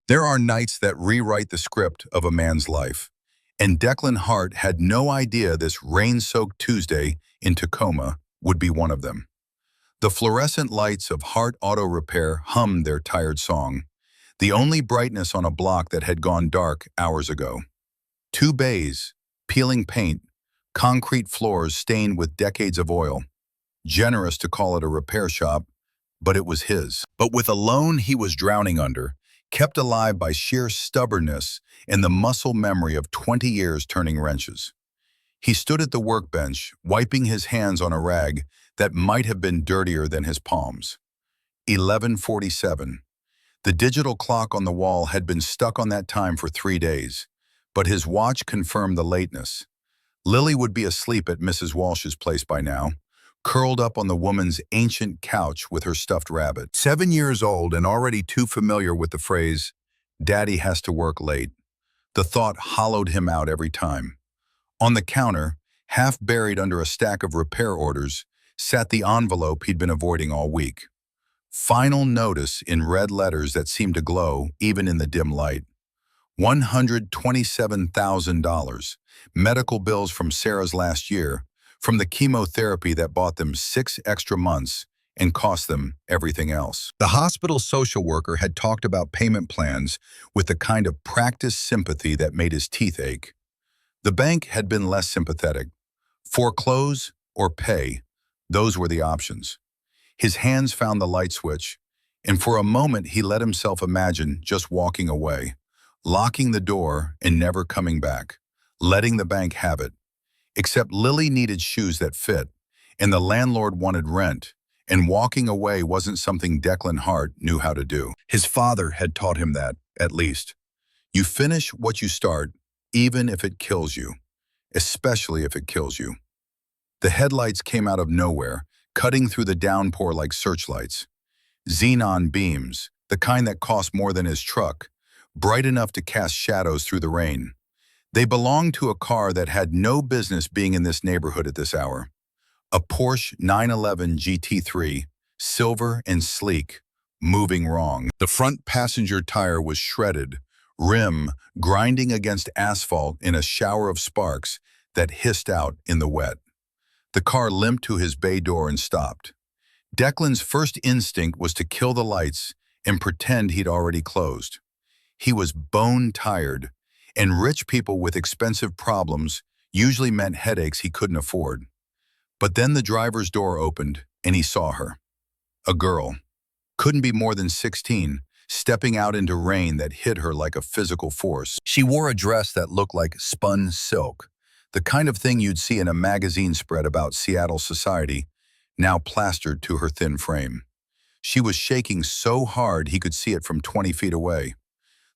There are nights that rewrite the script of a man's life, and Declan Hart had no idea this rain-soaked Tuesday in Tacoma would be one of them. The fluorescent lights of Hart Auto Repair hummed their tired song, the only brightness on a block that had gone dark hours ago. Two bays, peeling paint, concrete floors stained with decades of oil. Generous to call it a repair shop, but it was his. But with a loan he was drowning under, kept alive by sheer stubbornness and the muscle memory of 20 years turning wrenches. He stood at the workbench, wiping his hands on a rag that might have been dirtier than his palms. 11:47. The digital clock on the wall had been stuck on that time for 3 days, but his watch confirmed the lateness. Lily would be asleep at Mrs. Walsh's place by now, curled up on the woman's ancient couch with her stuffed rabbit. 7 years old and already too familiar with the phrase, "Daddy has to work late." The thought hollowed him out every time. On the counter, half buried under a stack of repair orders, sat the envelope he'd been avoiding all week. Final notice in red letters that seemed to glow even in the dim light. $127,000, medical bills from Sarah's last year, from the chemotherapy that bought them 6 extra months and cost them everything else. The hospital social worker had talked about payment plans with the kind of practiced sympathy that made his teeth ache. The bank had been less sympathetic. Foreclose or pay, those were the options. His hands found the light switch, and for a moment he let himself imagine just walking away, locking the door and never coming back, letting the bank have it. Except Lily needed shoes that fit, and the landlord wanted rent, and walking away wasn't something Declan Hart knew how to do. His father had taught him that, at least. You finish what you start, even if it kills you, especially if it kills you. The headlights came out of nowhere, cutting through the downpour like searchlights. Xenon beams, the kind that cost more than his truck, bright enough to cast shadows through the rain. They belonged to a car that had no business being in this neighborhood at this hour. A Porsche 911 GT3, silver and sleek, moving wrong. The front passenger tire was shredded, rim grinding against asphalt in a shower of sparks that hissed out in the wet. The car limped to his bay door and stopped. Declan's first instinct was to kill the lights and pretend he'd already closed. He was bone-tired, and rich people with expensive problems usually meant headaches he couldn't afford. But then the driver's door opened, and he saw her. A girl. Couldn't be more than 16, stepping out into rain that hit her like a physical force. She wore a dress that looked like spun silk, the kind of thing you'd see in a magazine spread about Seattle society, now plastered to her thin frame. She was shaking so hard he could see it from 20 feet away.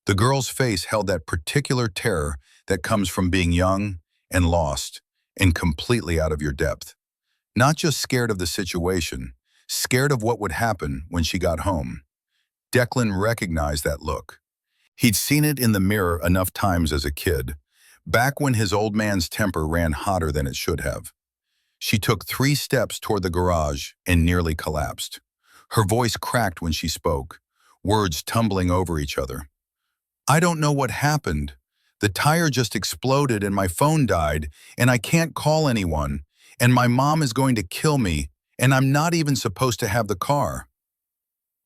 The girl's face held that particular terror that comes from being young and lost and completely out of your depth. Not just scared of the situation, scared of what would happen when she got home. Declan recognized that look. He'd seen it in the mirror enough times as a kid, back when his old man's temper ran hotter than it should have. She took 3 steps toward the garage and nearly collapsed. Her voice cracked when she spoke, words tumbling over each other. "I don't know what happened. The tire just exploded and my phone died, and I can't call anyone, and my mom is going to kill me, and I'm not even supposed to have the car."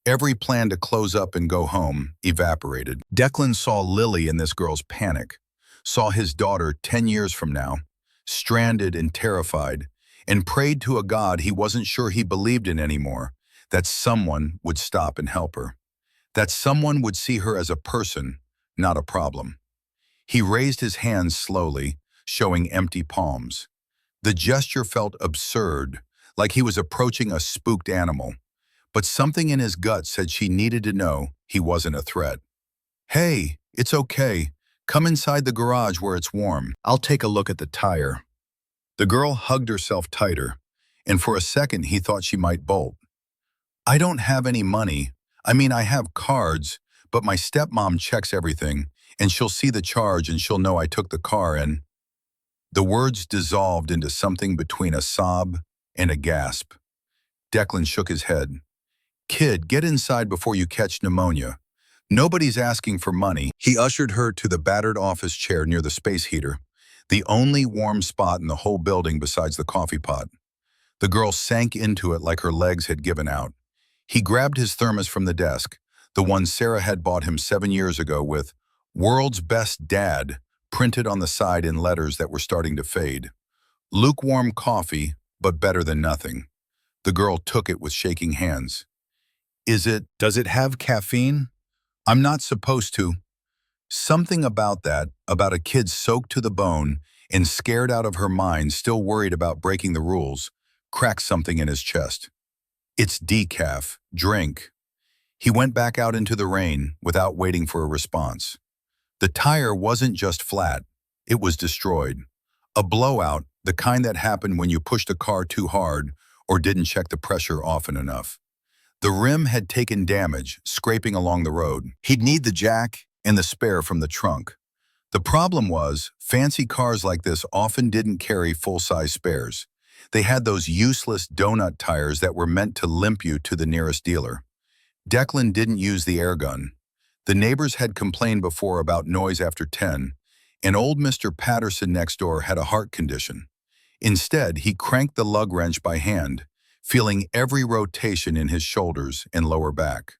Every plan to close up and go home evaporated. Declan saw Lily in this girl's panic, saw his daughter 10 years from now, stranded and terrified, and prayed to a God he wasn't sure he believed in anymore, that someone would stop and help her, that someone would see her as a person, not a problem. He raised his hands slowly, showing empty palms. The gesture felt absurd, like he was approaching a spooked animal, but something in his gut said she needed to know he wasn't a threat. "Hey, it's okay. Come inside the garage where it's warm. I'll take a look at the tire." The girl hugged herself tighter, and for a second he thought she might bolt. "I don't have any money. I mean, I have cards, but my stepmom checks everything, and she'll see the charge and she'll know I took the car and—" The words dissolved into something between a sob and a gasp. Declan shook his head. "Kid, get inside before you catch pneumonia. Nobody's asking for money. He ushered her to the battered office chair near the space heater, the only warm spot in the whole building besides the coffee pot. The girl sank into it like her legs had given out. He grabbed his thermos from the desk, the one Sarah had bought him 7 years ago with "World's Best Dad" printed on the side in letters that were starting to fade. Lukewarm coffee, but better than nothing. The girl took it with shaking hands. Does it have caffeine? I'm not supposed to. Something about that, about a kid soaked to the bone and scared out of her mind, still worried about breaking the rules, cracked something in his chest. It's decaf. Drink. He went back out into the rain without waiting for a response. The tire wasn't just flat, it was destroyed. A blowout, the kind that happened when you pushed a car too hard or didn't check the pressure often enough. The rim had taken damage, scraping along the road. He'd need the jack and the spare from the trunk. The problem was, fancy cars like this often didn't carry full-size spares. They had those useless donut tires that were meant to limp you to the nearest dealer. Declan didn't use the air gun. The neighbors had complained before about noise after 10, and old Mr. Patterson next door had a heart condition. Instead, he cranked the lug wrench by hand, feeling every rotation in his shoulders and lower back.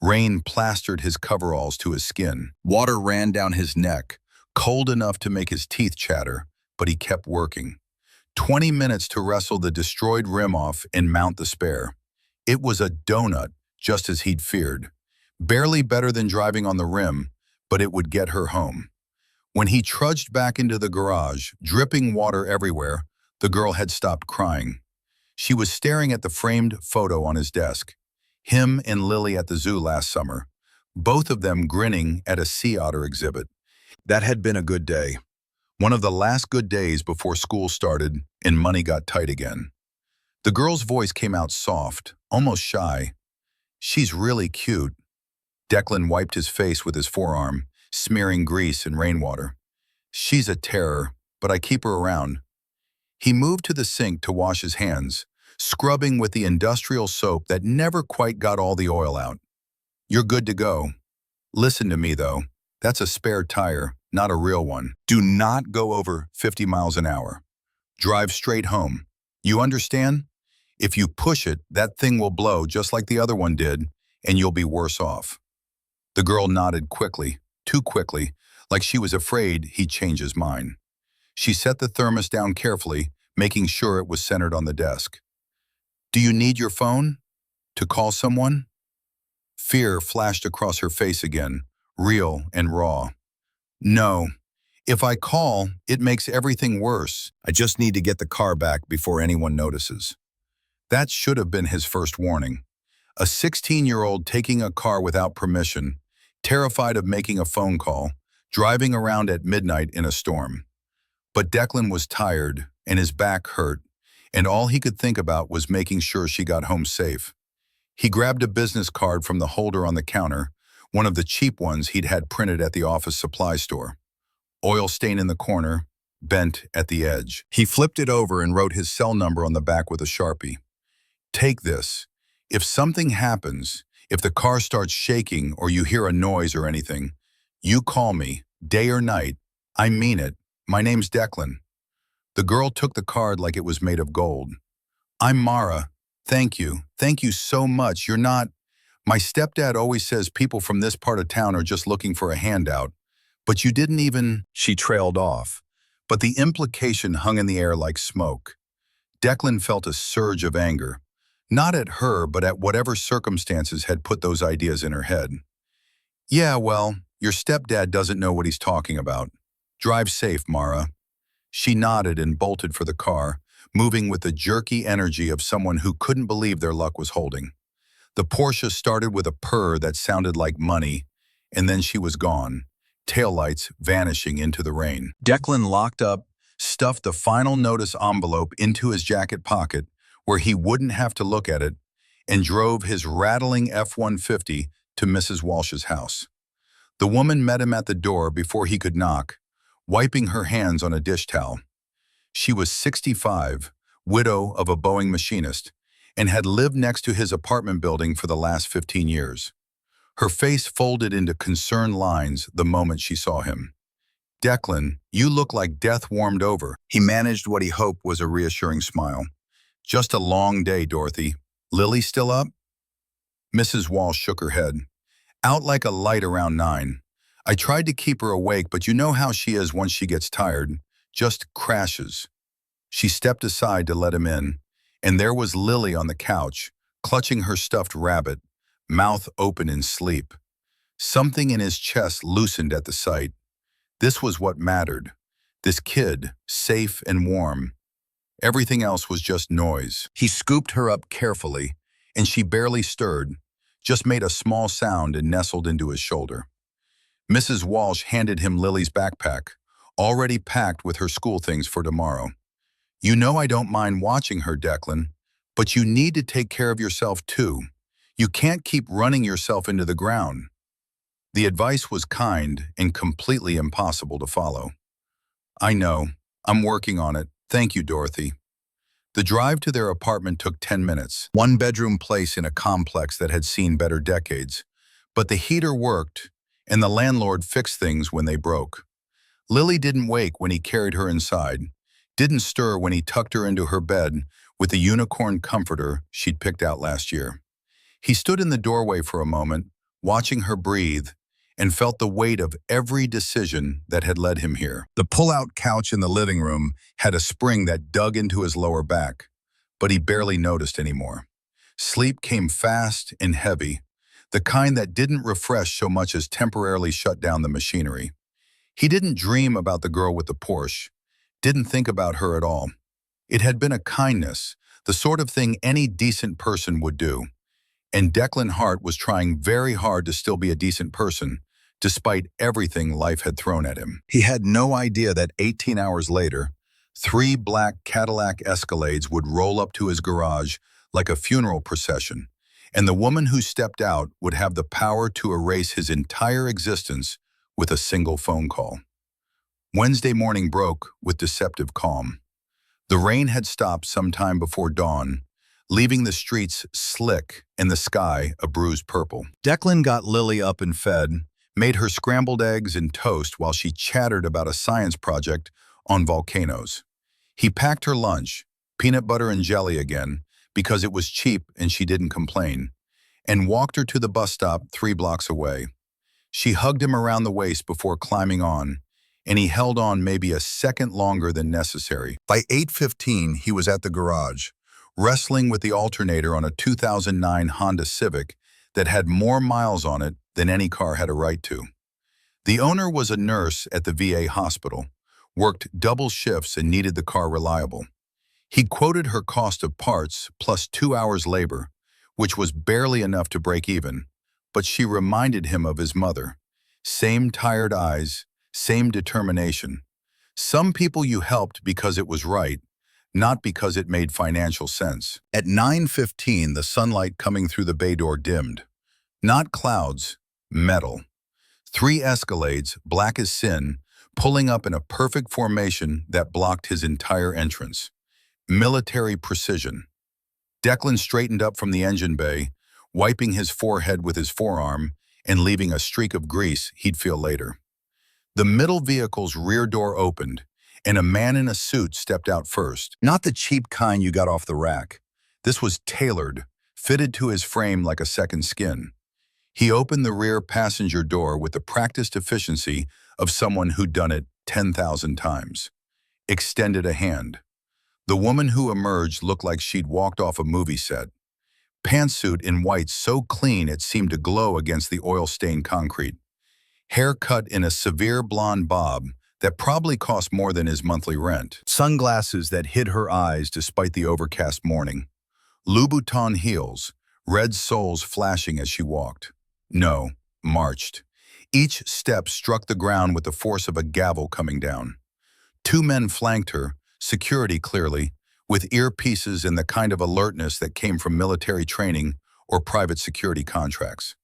Rain plastered his coveralls to his skin. Water ran down his neck, cold enough to make his teeth chatter, but he kept working. 20 minutes to wrestle the destroyed rim off and mount the spare. It was a donut, just as he'd feared. Barely better than driving on the rim, but it would get her home. When he trudged back into the garage, dripping water everywhere, the girl had stopped crying. She was staring at the framed photo on his desk. Him and Lily at the zoo last summer, both of them grinning at a sea otter exhibit. That had been a good day. One of the last good days before school started and money got tight again. The girl's voice came out soft, almost shy. She's really cute. Declan wiped his face with his forearm, smearing grease and rainwater. She's a terror, but I keep her around. He moved to the sink to wash his hands, scrubbing with the industrial soap that never quite got all the oil out. You're good to go. Listen to me, though. That's a spare tire, not a real one. Do not go over 50 miles an hour. Drive straight home. You understand? If you push it, that thing will blow just like the other one did, and you'll be worse off. The girl nodded quickly, too quickly, like she was afraid he'd change his mind. She set the thermos down carefully, making sure it was centered on the desk. Do you need your phone? To call someone? Fear flashed across her face again, real and raw. No. If I call, it makes everything worse. I just need to get the car back before anyone notices. That should have been his first warning. A 16-year-old taking a car without permission, terrified of making a phone call, driving around at midnight in a storm. But Declan was tired, and his back hurt, and all he could think about was making sure she got home safe. He grabbed a business card from the holder on the counter, one of the cheap ones he'd had printed at the office supply store. Oil stain in the corner, bent at the edge. He flipped it over and wrote his cell number on the back with a Sharpie. Take this. If something happens, if the car starts shaking or you hear a noise or anything, you call me, day or night. I mean it. My name's Declan. The girl took the card like it was made of gold. I'm Mara. Thank you. Thank you so much. You're not... My stepdad always says people from this part of town are just looking for a handout. But you didn't even... She trailed off. But the implication hung in the air like smoke. Declan felt a surge of anger. Not at her, but at whatever circumstances had put those ideas in her head. Yeah, well, your stepdad doesn't know what he's talking about. Drive safe, Mara. She nodded and bolted for the car, moving with the jerky energy of someone who couldn't believe their luck was holding. The Porsche started with a purr that sounded like money, and then she was gone, taillights vanishing into the rain. Declan locked up, stuffed the final notice envelope into his jacket pocket, where he wouldn't have to look at it, and drove his rattling F-150 to Mrs. Walsh's house. The woman met him at the door before he could knock, wiping her hands on a dish towel. She was 65, widow of a Boeing machinist, and had lived next to his apartment building for the last 15 years. Her face folded into concerned lines the moment she saw him. "Declan, you look like death warmed over." He managed what he hoped was a reassuring smile. "Just a long day, Dorothy. Lily still up?" Mrs. Walsh shook her head. "Out like a light around 9. I tried to keep her awake, but you know how she is once she gets tired. Just crashes." She stepped aside to let him in, and there was Lily on the couch, clutching her stuffed rabbit, mouth open in sleep. Something in his chest loosened at the sight. This was what mattered. This kid, safe and warm. Everything else was just noise. He scooped her up carefully, and she barely stirred, just made a small sound and nestled into his shoulder. Mrs. Walsh handed him Lily's backpack, already packed with her school things for tomorrow. "You know I don't mind watching her, Declan, but you need to take care of yourself too. You can't keep running yourself into the ground." The advice was kind and completely impossible to follow. "I know. I'm working on it. Thank you, Dorothy." The drive to their apartment took 10 minutes, one-bedroom place in a complex that had seen better decades. But the heater worked, and the landlord fixed things when they broke. Lily didn't wake when he carried her inside, didn't stir when he tucked her into her bed with the unicorn comforter she'd picked out last year. He stood in the doorway for a moment, watching her breathe, and felt the weight of every decision that had led him here. The pull-out couch in the living room had a spring that dug into his lower back, but he barely noticed anymore. Sleep came fast and heavy, the kind that didn't refresh so much as temporarily shut down the machinery. He didn't dream about the girl with the Porsche, didn't think about her at all. It had been a kindness, the sort of thing any decent person would do. And Declan Hart was trying very hard to still be a decent person, despite everything life had thrown at him. He had no idea that 18 hours later, 3 black Cadillac Escalades would roll up to his garage like a funeral procession, and the woman who stepped out would have the power to erase his entire existence with a single phone call. Wednesday morning broke with deceptive calm. The rain had stopped sometime before dawn, leaving the streets slick and the sky a bruised purple. Declan got Lily up and fed, made her scrambled eggs and toast while she chattered about a science project on volcanoes. He packed her lunch, peanut butter and jelly again, because it was cheap and she didn't complain, and walked her to the bus stop 3 blocks away. She hugged him around the waist before climbing on, and he held on maybe a second longer than necessary. By 8:15, he was at the garage, wrestling with the alternator on a 2009 Honda Civic that had more miles on it than any car had a right to. The owner was a nurse at the VA hospital, worked double shifts and needed the car reliable. He quoted her cost of parts plus 2 hours labor, which was barely enough to break even, but she reminded him of his mother. Same tired eyes, same determination. Some people you helped because it was right, not because it made financial sense. At 9:15, the sunlight coming through the bay door dimmed. Not clouds, metal. 3 Escalades, black as sin, pulling up in a perfect formation that blocked his entire entrance. Military precision. Declan straightened up from the engine bay, wiping his forehead with his forearm and leaving a streak of grease he'd feel later. The middle vehicle's rear door opened, and a man in a suit stepped out first. Not the cheap kind you got off the rack. This was tailored, fitted to his frame like a second skin. He opened the rear passenger door with the practiced efficiency of someone who'd done it 10,000 times. Extended a hand. The woman who emerged looked like she'd walked off a movie set. Pantsuit in white so clean it seemed to glow against the oil-stained concrete. Hair cut in a severe blonde bob that probably cost more than his monthly rent. Sunglasses that hid her eyes despite the overcast morning. Louboutin heels, red soles flashing as she walked. No, marched. Each step struck the ground with the force of a gavel coming down. 2 men flanked her, security clearly, with earpieces and the kind of alertness that came from military training or private security contracts.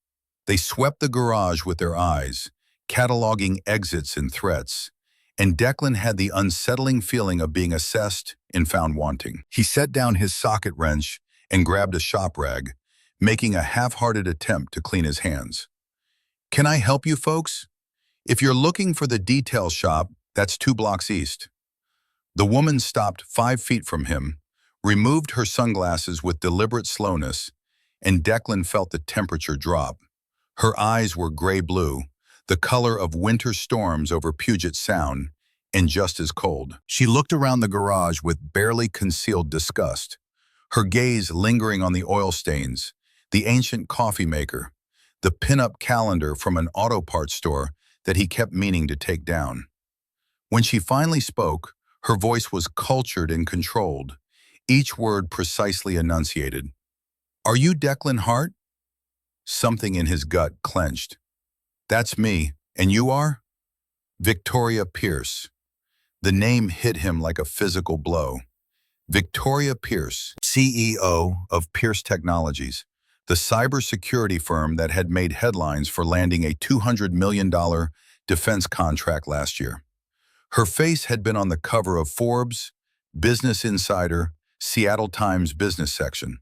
They swept the garage with their eyes, cataloging exits and threats, and Declan had the unsettling feeling of being assessed and found wanting. He set down his socket wrench and grabbed a shop rag, making a half-hearted attempt to clean his hands. Can I help you folks? If you're looking for the detail shop, that's 2 blocks east. The woman stopped 5 feet from him, removed her sunglasses with deliberate slowness, and Declan felt the temperature drop. Her eyes were gray-blue, the color of winter storms over Puget Sound, and just as cold. She looked around the garage with barely concealed disgust, her gaze lingering on the oil stains, the ancient coffee maker, the pin-up calendar from an auto parts store that he kept meaning to take down. When she finally spoke, her voice was cultured and controlled, each word precisely enunciated. "Are you Declan Hart?" Something in his gut clenched. "That's me. And you are?" "Victoria Pierce." The name hit him like a physical blow. Victoria Pierce, CEO of Pierce Technologies, the cybersecurity firm that had made headlines for landing a $200 million defense contract last year. Her face had been on the cover of Forbes, Business Insider, Seattle Times business section.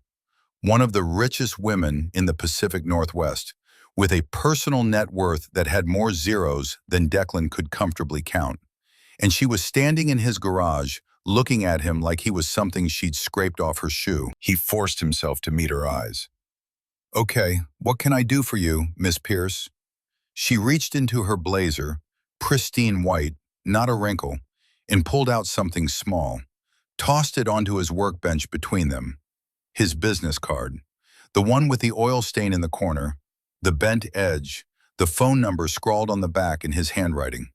One of the richest women in the Pacific Northwest, with a personal net worth that had more zeros than Declan could comfortably count. And she was standing in his garage, looking at him like he was something she'd scraped off her shoe. He forced himself to meet her eyes. "Okay, what can I do for you, Miss Pierce?" She reached into her blazer, pristine white, not a wrinkle, and pulled out something small, tossed it onto his workbench between them. His business card, the one with the oil stain in the corner, the bent edge, the phone number scrawled on the back in his handwriting.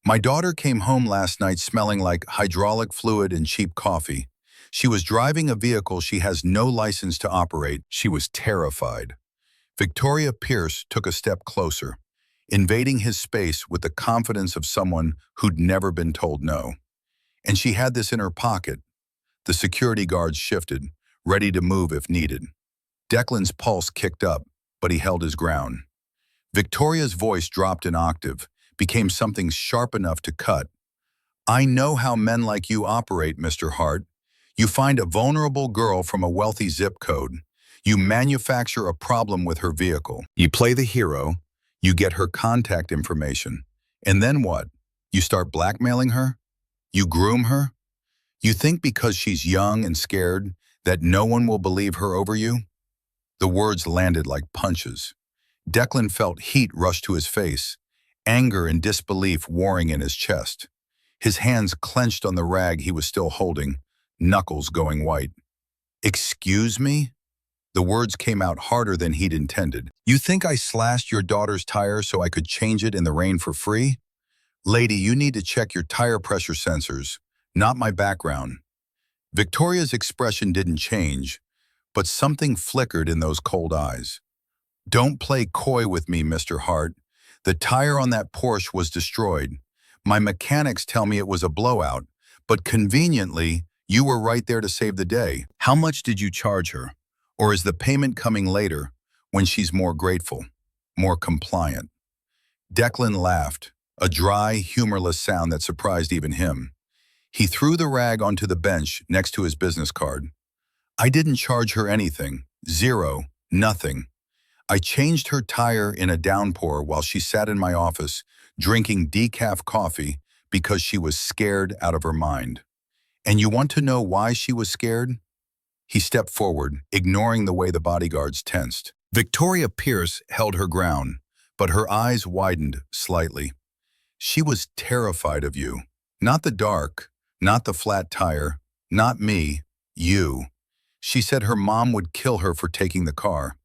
"My daughter came home last night smelling like hydraulic fluid and cheap coffee. She was driving a vehicle she has no license to operate." She was terrified. Victoria Pierce took a step closer, invading his space with the confidence of someone who'd never been told no. And she had this in her pocket. The security guards shifted, ready to move if needed. Declan's pulse kicked up, but he held his ground. Victoria's voice dropped an octave, became something sharp enough to cut. "I know how men like you operate, Mr. Hart. You find a vulnerable girl from a wealthy zip code. You manufacture a problem with her vehicle. You play the hero. You get her contact information. And then what? You start blackmailing her? You groom her? You think because she's young and scared that no one will believe her over you?" The words landed like punches. Declan felt heat rush to his face, anger and disbelief warring in his chest. His hands clenched on the rag he was still holding, knuckles going white. "Excuse me?" The words came out harder than he'd intended. "You think I slashed your daughter's tire so I could change it in the rain for free? Lady, you need to check your tire pressure sensors, not my background." Victoria's expression didn't change, but something flickered in those cold eyes. "Don't play coy with me, Mr. Hart. The tire on that Porsche was destroyed. My mechanics tell me it was a blowout, but conveniently, you were right there to save the day. How much did you charge her? Or is the payment coming later, when she's more grateful, more compliant?" Declan laughed, a dry, humorless sound that surprised even him. He threw the rag onto the bench next to his business card. "I didn't charge her anything. Zero. Nothing. I changed her tire in a downpour while she sat in my office drinking decaf coffee because she was scared out of her mind. And you want to know why she was scared?" He stepped forward, ignoring the way the bodyguards tensed. Victoria Pierce held her ground, but her eyes widened slightly. "She was terrified of you. Not the dark, not the flat tire, not me, you. She said her mom would kill her for taking the car.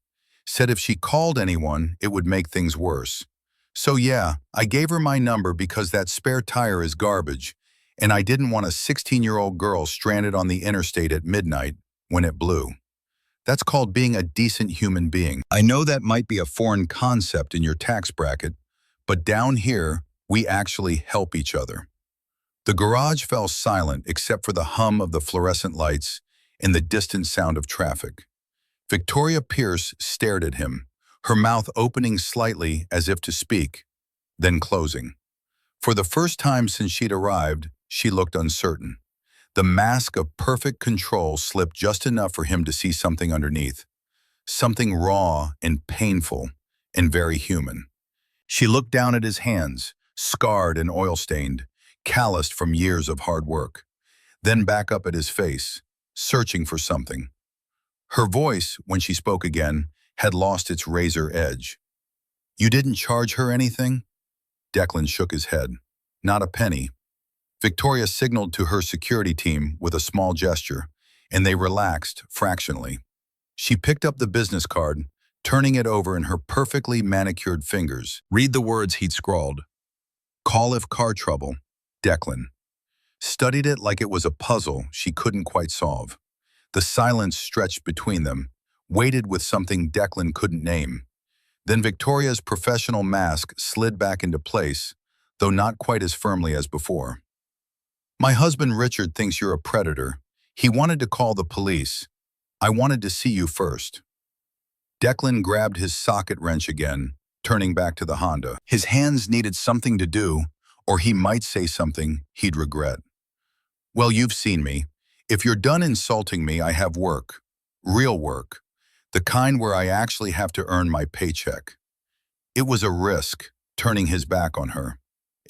Said if she called anyone, it would make things worse. So yeah, I gave her my number because that spare tire is garbage, and I didn't want a 16-year-old girl stranded on the interstate at midnight when it blew. That's called being a decent human being. I know that might be a foreign concept in your tax bracket, but down here, we actually help each other." The garage fell silent except for the hum of the fluorescent lights and the distant sound of traffic. Victoria Pierce stared at him, her mouth opening slightly as if to speak, then closing. For the first time since she'd arrived, she looked uncertain. The mask of perfect control slipped just enough for him to see something underneath. Something raw and painful and very human. She looked down at his hands, scarred and oil-stained, calloused from years of hard work, then back up at his face, searching for something. Her voice, when she spoke again, had lost its razor edge. "You didn't charge her anything?" Declan shook his head. "Not a penny." Victoria signaled to her security team with a small gesture, and they relaxed fractionally. She picked up the business card, turning it over in her perfectly manicured fingers. Read the words he'd scrawled. "Call if car trouble, Declan." Studied it like it was a puzzle she couldn't quite solve. The silence stretched between them, weighted with something Declan couldn't name. Then Victoria's professional mask slid back into place, though not quite as firmly as before. "My husband Richard thinks you're a predator. He wanted to call the police. I wanted to see you first." Declan grabbed his socket wrench again, turning back to the Honda. His hands needed something to do, or he might say something he'd regret. "Well, you've seen me. If you're done insulting me, I have work. Real work. The kind where I actually have to earn my paycheck." It was a risk, turning his back on her.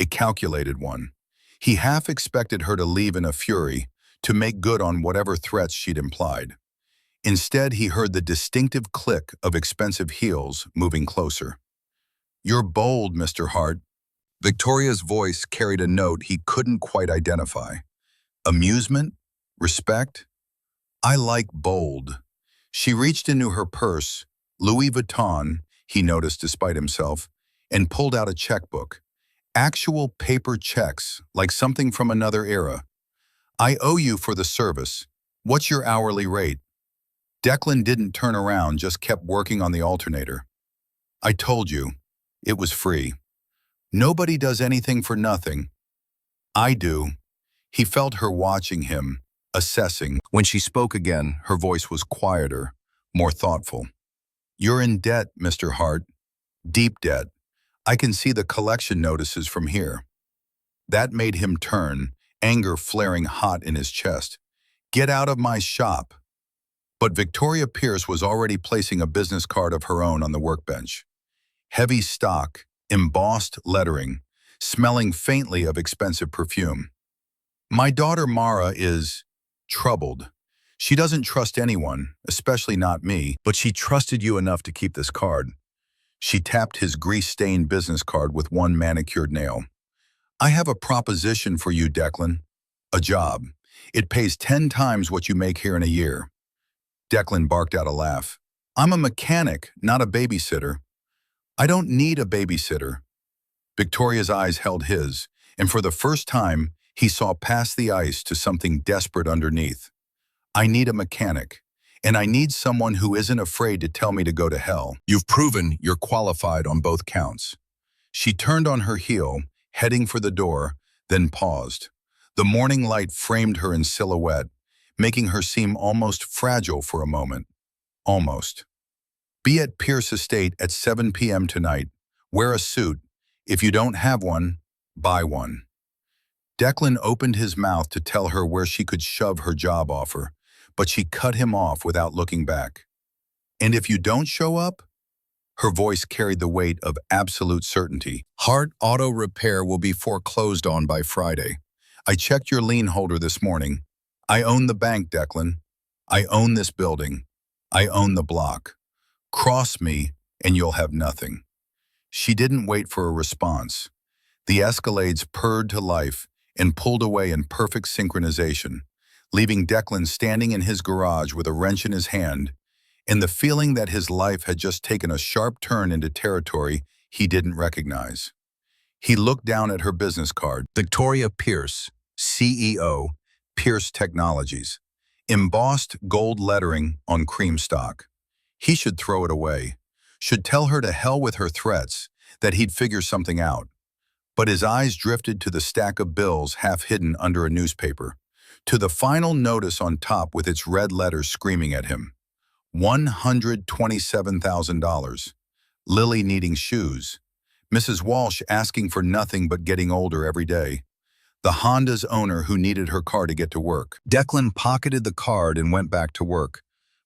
A calculated one. He half expected her to leave in a fury, to make good on whatever threats she'd implied. Instead, he heard the distinctive click of expensive heels moving closer. "You're bold, Mr. Hart." Victoria's voice carried a note he couldn't quite identify. Amusement? Respect? "I like bold." She reached into her purse, Louis Vuitton, he noticed despite himself, and pulled out a checkbook. Actual paper checks, like something from another era. "I owe you for the service. What's your hourly rate?" Declan didn't turn around, just kept working on the alternator. "I told you. It was free. Nobody does anything for nothing." "I do." He felt her watching him, assessing. When she spoke again, her voice was quieter, more thoughtful. "You're in debt, Mr. Hart. Deep debt. I can see the collection notices from here." That made him turn, anger flaring hot in his chest. "Get out of my shop." But Victoria Pierce was already placing a business card of her own on the workbench. Heavy stock, embossed lettering, smelling faintly of expensive perfume. "My daughter Mara is troubled. She doesn't trust anyone, especially not me, but she trusted you enough to keep this card." She tapped his grease-stained business card with one manicured nail. "I have a proposition for you, Declan. A job. It pays 10 times what you make here in a year." Declan barked out a laugh. "I'm a mechanic, not a babysitter." "I don't need a babysitter." Victoria's eyes held his, and for the first time, he saw past the ice to something desperate underneath. "I need a mechanic, and I need someone who isn't afraid to tell me to go to hell. You've proven you're qualified on both counts." She turned on her heel, heading for the door, then paused. The morning light framed her in silhouette, making her seem almost fragile for a moment. Almost. "Be at Pierce Estate at 7 p.m. tonight. Wear a suit. If you don't have one, buy one." Declan opened his mouth to tell her where she could shove her job offer, but she cut him off without looking back. "And if you don't show up?" Her voice carried the weight of absolute certainty. "Hart Auto Repair will be foreclosed on by Friday. I checked your lien holder this morning. I own the bank, Declan. I own this building. I own the block. Cross me, and you'll have nothing." She didn't wait for a response. The Escalades purred to life and pulled away in perfect synchronization, leaving Declan standing in his garage with a wrench in his hand and the feeling that his life had just taken a sharp turn into territory he didn't recognize. He looked down at her business card. Victoria Pierce, CEO, Pierce Technologies. Embossed gold lettering on cream stock. He should throw it away. Should tell her to hell with her threats, that he'd figure something out. But his eyes drifted to the stack of bills half hidden under a newspaper, to the final notice on top with its red letters screaming at him. $127,000. Lily needing shoes. Mrs. Walsh asking for nothing but getting older every day. The Honda's owner who needed her car to get to work. Declan pocketed the card and went back to work,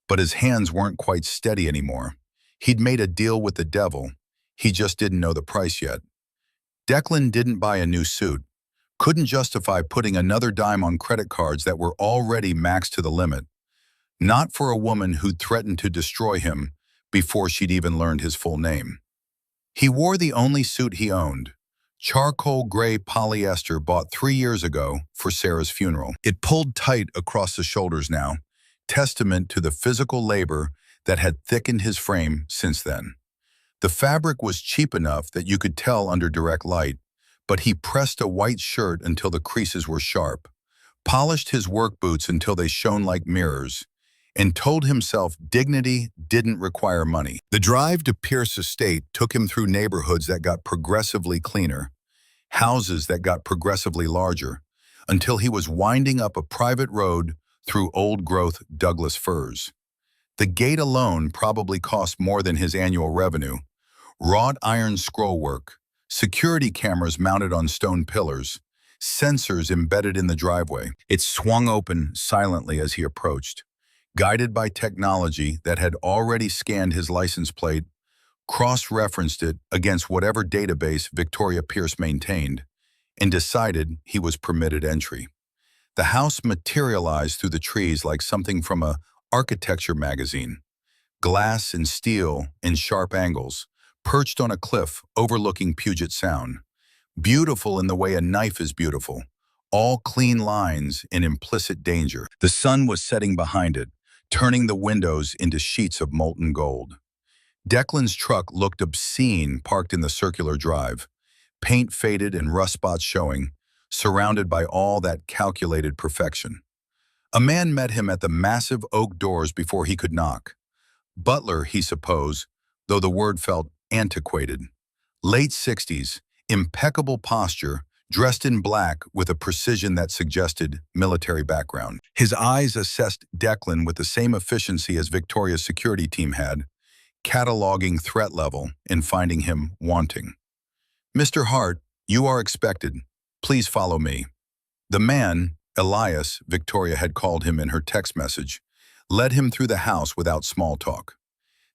but his hands weren't quite steady anymore. He'd made a deal with the devil. He just didn't know the price yet. Declan didn't buy a new suit, couldn't justify putting another dime on credit cards that were already maxed to the limit. Not for a woman who'd threatened to destroy him before she'd even learned his full name. He wore the only suit he owned, charcoal gray polyester bought 3 years ago for Sarah's funeral. It pulled tight across the shoulders now, testament to the physical labor that had thickened his frame since then. The fabric was cheap enough that you could tell under direct light, but he pressed a white shirt until the creases were sharp, polished his work boots until they shone like mirrors, and told himself dignity didn't require money. The drive to Pierce Estate took him through neighborhoods that got progressively cleaner, houses that got progressively larger, until he was winding up a private road through old-growth Douglas firs. The gate alone probably cost more than his annual revenue. Wrought iron scrollwork, security cameras mounted on stone pillars, sensors embedded in the driveway. It swung open silently as he approached, guided by technology that had already scanned his license plate, cross-referenced it against whatever database Victoria Pierce maintained, and decided he was permitted entry. The house materialized through the trees like something from an architecture magazine. Glass and steel in sharp angles, perched on a cliff overlooking Puget Sound. Beautiful in the way a knife is beautiful, all clean lines in implicit danger. The sun was setting behind it, turning the windows into sheets of molten gold. Declan's truck looked obscene parked in the circular drive, paint faded and rust spots showing, surrounded by all that calculated perfection. A man met him at the massive oak doors before he could knock. Butler, he supposed, though the word felt antiquated. Late 60s, impeccable posture, dressed in black with a precision that suggested military background. His eyes assessed Declan with the same efficiency as Victoria's security team had, cataloging threat level and finding him wanting. "Mr. Hart, you are expected. Please follow me." The man, Elias, Victoria had called him in her text message, led him through the house without small talk.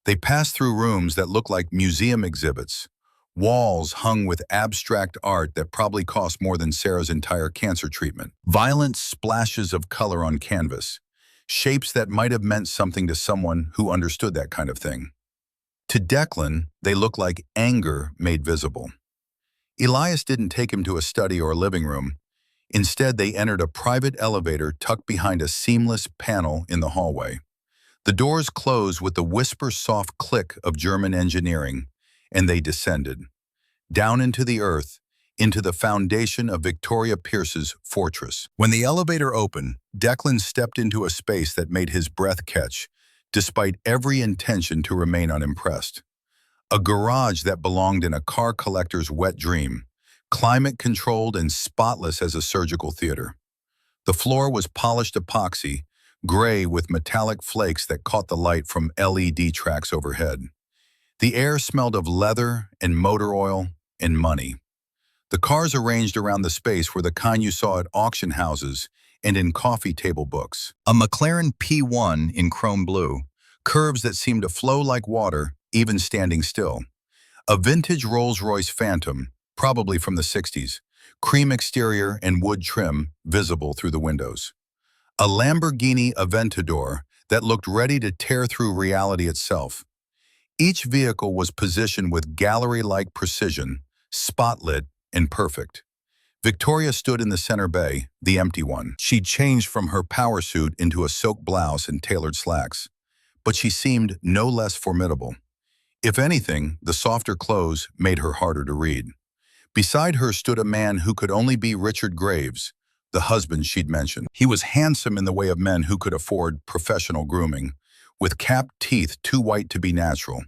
They passed through rooms that looked like museum exhibits, walls hung with abstract art that probably cost more than Sarah's entire cancer treatment. Violent splashes of color on canvas, shapes that might have meant something to someone who understood that kind of thing. To Declan, they looked like anger made visible. Elias didn't take him to a study or a living room. Instead, they entered a private elevator tucked behind a seamless panel in the hallway. The doors closed with the whisper-soft click of German engineering, and they descended, down into the earth, into the foundation of Victoria Pierce's fortress. When the elevator opened, Declan stepped into a space that made his breath catch, despite every intention to remain unimpressed. A garage that belonged in a car collector's wet dream, climate-controlled and spotless as a surgical theater. The floor was polished epoxy, gray with metallic flakes that caught the light from LED tracks overhead. The air smelled of leather and motor oil and money. The cars arranged around the space were the kind you saw at auction houses and in coffee table books. A McLaren P1 in chrome blue, curves that seemed to flow like water, even standing still. A vintage Rolls-Royce Phantom, probably from the 60s, cream exterior and wood trim visible through the windows. A Lamborghini Aventador that looked ready to tear through reality itself. Each vehicle was positioned with gallery-like precision, spotlit and perfect. Victoria stood in the center bay, the empty one. She'd changed from her power suit into a silk blouse and tailored slacks, but she seemed no less formidable. If anything, the softer clothes made her harder to read. Beside her stood a man who could only be Richard Graves, the husband she'd mentioned. He was handsome in the way of men who could afford professional grooming, with capped teeth too white to be natural,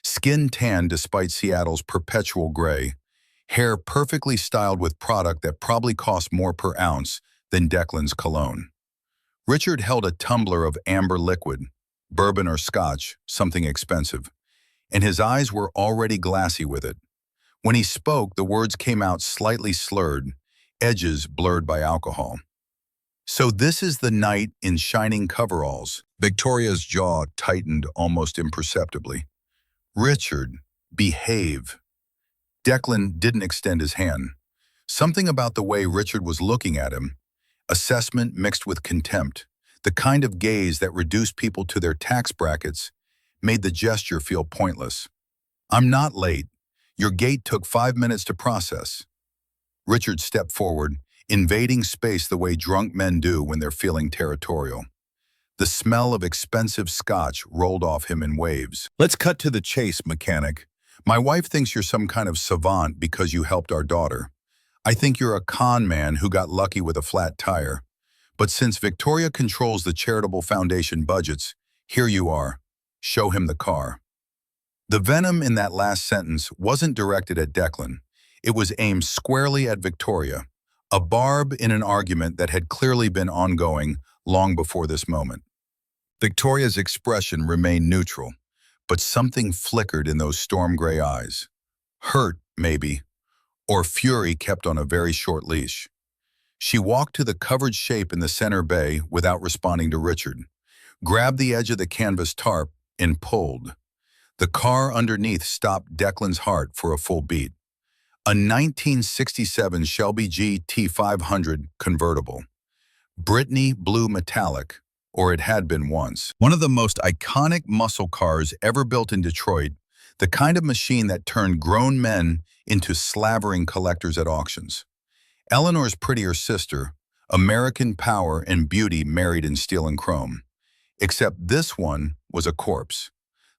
skin tanned despite Seattle's perpetual gray, hair perfectly styled with product that probably cost more per ounce than Declan's cologne. Richard held a tumbler of amber liquid, bourbon or scotch, something expensive, and his eyes were already glassy with it. When he spoke, the words came out slightly slurred, edges blurred by alcohol. "So this is the night in shining coveralls." Victoria's jaw tightened almost imperceptibly. "Richard, behave." Declan didn't extend his hand. Something about the way Richard was looking at him, assessment mixed with contempt, the kind of gaze that reduced people to their tax brackets, made the gesture feel pointless. "I'm not late. Your gate took 5 minutes to process." Richard stepped forward, invading space the way drunk men do when they're feeling territorial. The smell of expensive scotch rolled off him in waves. "Let's cut to the chase, mechanic. My wife thinks you're some kind of savant because you helped our daughter. I think you're a con man who got lucky with a flat tire. But since Victoria controls the charitable foundation budgets, here you are. Show him the car." The venom in that last sentence wasn't directed at Declan. It was aimed squarely at Victoria, a barb in an argument that had clearly been ongoing long before this moment. Victoria's expression remained neutral, but something flickered in those storm-gray eyes. Hurt, maybe, or fury kept on a very short leash. She walked to the covered shape in the center bay without responding to Richard, grabbed the edge of the canvas tarp, and pulled. The car underneath stopped Declan's heart for a full beat. A 1967 Shelby GT500 convertible. Brittany blue metallic, or it had been once. One of the most iconic muscle cars ever built in Detroit, the kind of machine that turned grown men into slavering collectors at auctions. Eleanor's prettier sister, American power and beauty married in steel and chrome. Except this one was a corpse.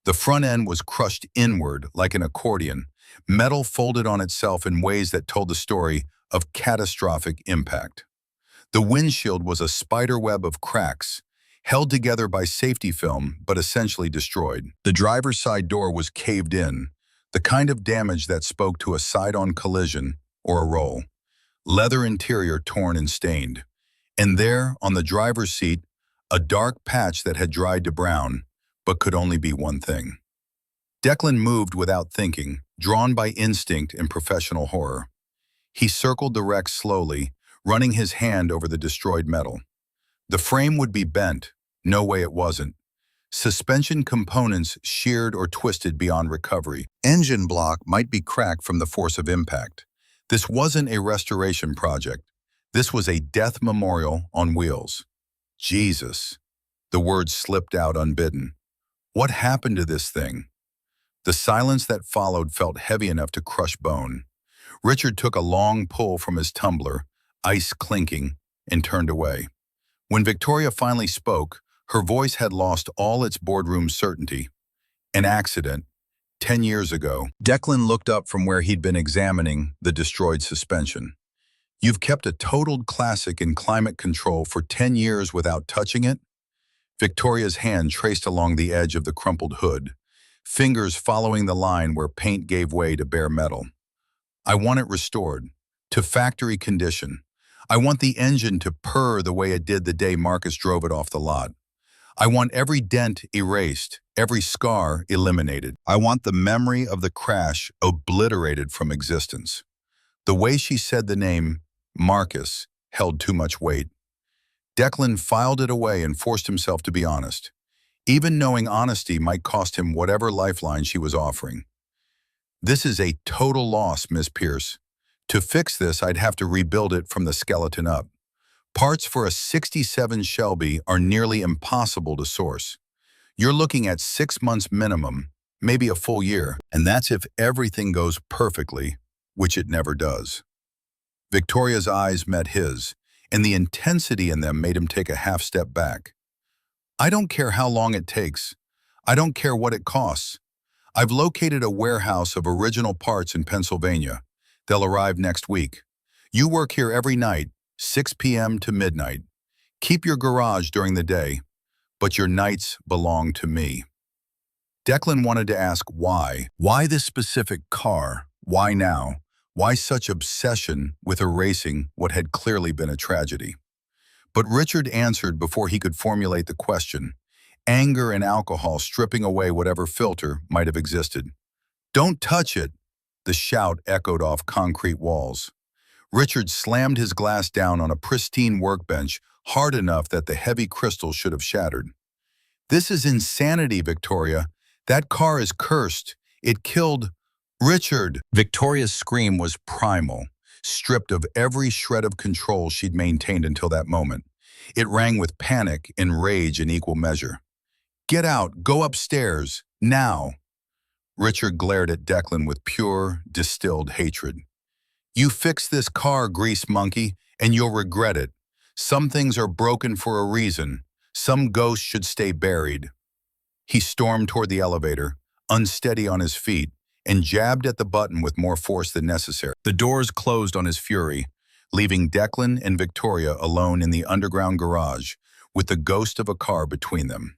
The front end was crushed inward like an accordion, metal folded on itself in ways that told the story of catastrophic impact. The windshield was a spider web of cracks, held together by safety film but essentially destroyed. The driver's side door was caved in, the kind of damage that spoke to a side-on collision or a roll. Leather interior torn and stained. And there, on the driver's seat, a dark patch that had dried to brown, but could only be one thing. Declan moved without thinking, drawn by instinct and professional horror. He circled the wreck slowly, running his hand over the destroyed metal. The frame would be bent, no way it wasn't. Suspension components sheared or twisted beyond recovery. Engine block might be cracked from the force of impact. This wasn't a restoration project. This was a death memorial on wheels. Jesus. The words slipped out unbidden. What happened to this thing? The silence that followed felt heavy enough to crush bone. Richard took a long pull from his tumbler, ice clinking, and turned away. When Victoria finally spoke, her voice had lost all its boardroom certainty. An accident, 10 years ago. Declan looked up from where he'd been examining the destroyed suspension. "You've kept a totaled classic in climate control for 10 years without touching it?" Victoria's hand traced along the edge of the crumpled hood, fingers following the line where paint gave way to bare metal. "I want it restored, to factory condition. I want the engine to purr the way it did the day Marcus drove it off the lot. I want every dent erased, every scar eliminated. I want the memory of the crash obliterated from existence." The way she said the name, Marcus, held too much weight. Declan filed it away and forced himself to be honest, even knowing honesty might cost him whatever lifeline she was offering. "This is a total loss, Miss Pierce. To fix this, I'd have to rebuild it from the skeleton up. Parts for a 67 Shelby are nearly impossible to source. You're looking at 6 months minimum, maybe a full year, and that's if everything goes perfectly, which it never does." Victoria's eyes met his, and the intensity in them made him take a half step back. "I don't care how long it takes. I don't care what it costs. I've located a warehouse of original parts in Pennsylvania. They'll arrive next week. You work here every night, 6 p.m. to midnight. Keep your garage during the day, but your nights belong to me." Declan wanted to ask why. Why this specific car? Why now? Why such obsession with erasing what had clearly been a tragedy? But Richard answered before he could formulate the question, anger and alcohol stripping away whatever filter might have existed. "Don't touch it!" The shout echoed off concrete walls. Richard slammed his glass down on a pristine workbench hard enough that the heavy crystal should have shattered. "This is insanity, Victoria. That car is cursed. It killed Richard! Victoria's scream was primal, stripped of every shred of control she'd maintained until that moment. It rang with panic and rage in equal measure. Get out! Go upstairs! Now! Richard glared at Declan with pure, distilled hatred. You fix this car, grease monkey, and you'll regret it. Some things are broken for a reason. Some ghosts should stay buried. He stormed toward the elevator, unsteady on his feet, and jabbed at the button with more force than necessary. The doors closed on his fury, leaving Declan and Victoria alone in the underground garage, with the ghost of a car between them.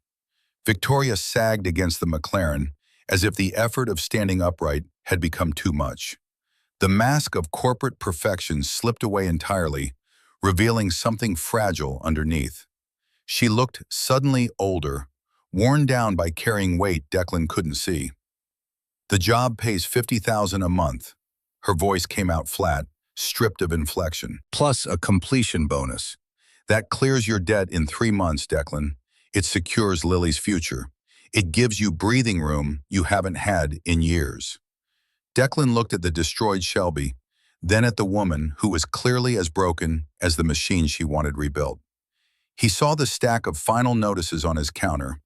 Victoria sagged against the McLaren, as if the effort of standing upright had become too much. The mask of corporate perfection slipped away entirely, revealing something fragile underneath. She looked suddenly older, worn down by carrying weight Declan couldn't see. The job pays $50,000 a month. Her voice came out flat, stripped of inflection. Plus a completion bonus. That clears your debt in 3 months, Declan. It secures Lily's future. It gives you breathing room you haven't had in years. Declan looked at the destroyed Shelby, then at the woman who was clearly as broken as the machine she wanted rebuilt. He saw the stack of final notices on his counter,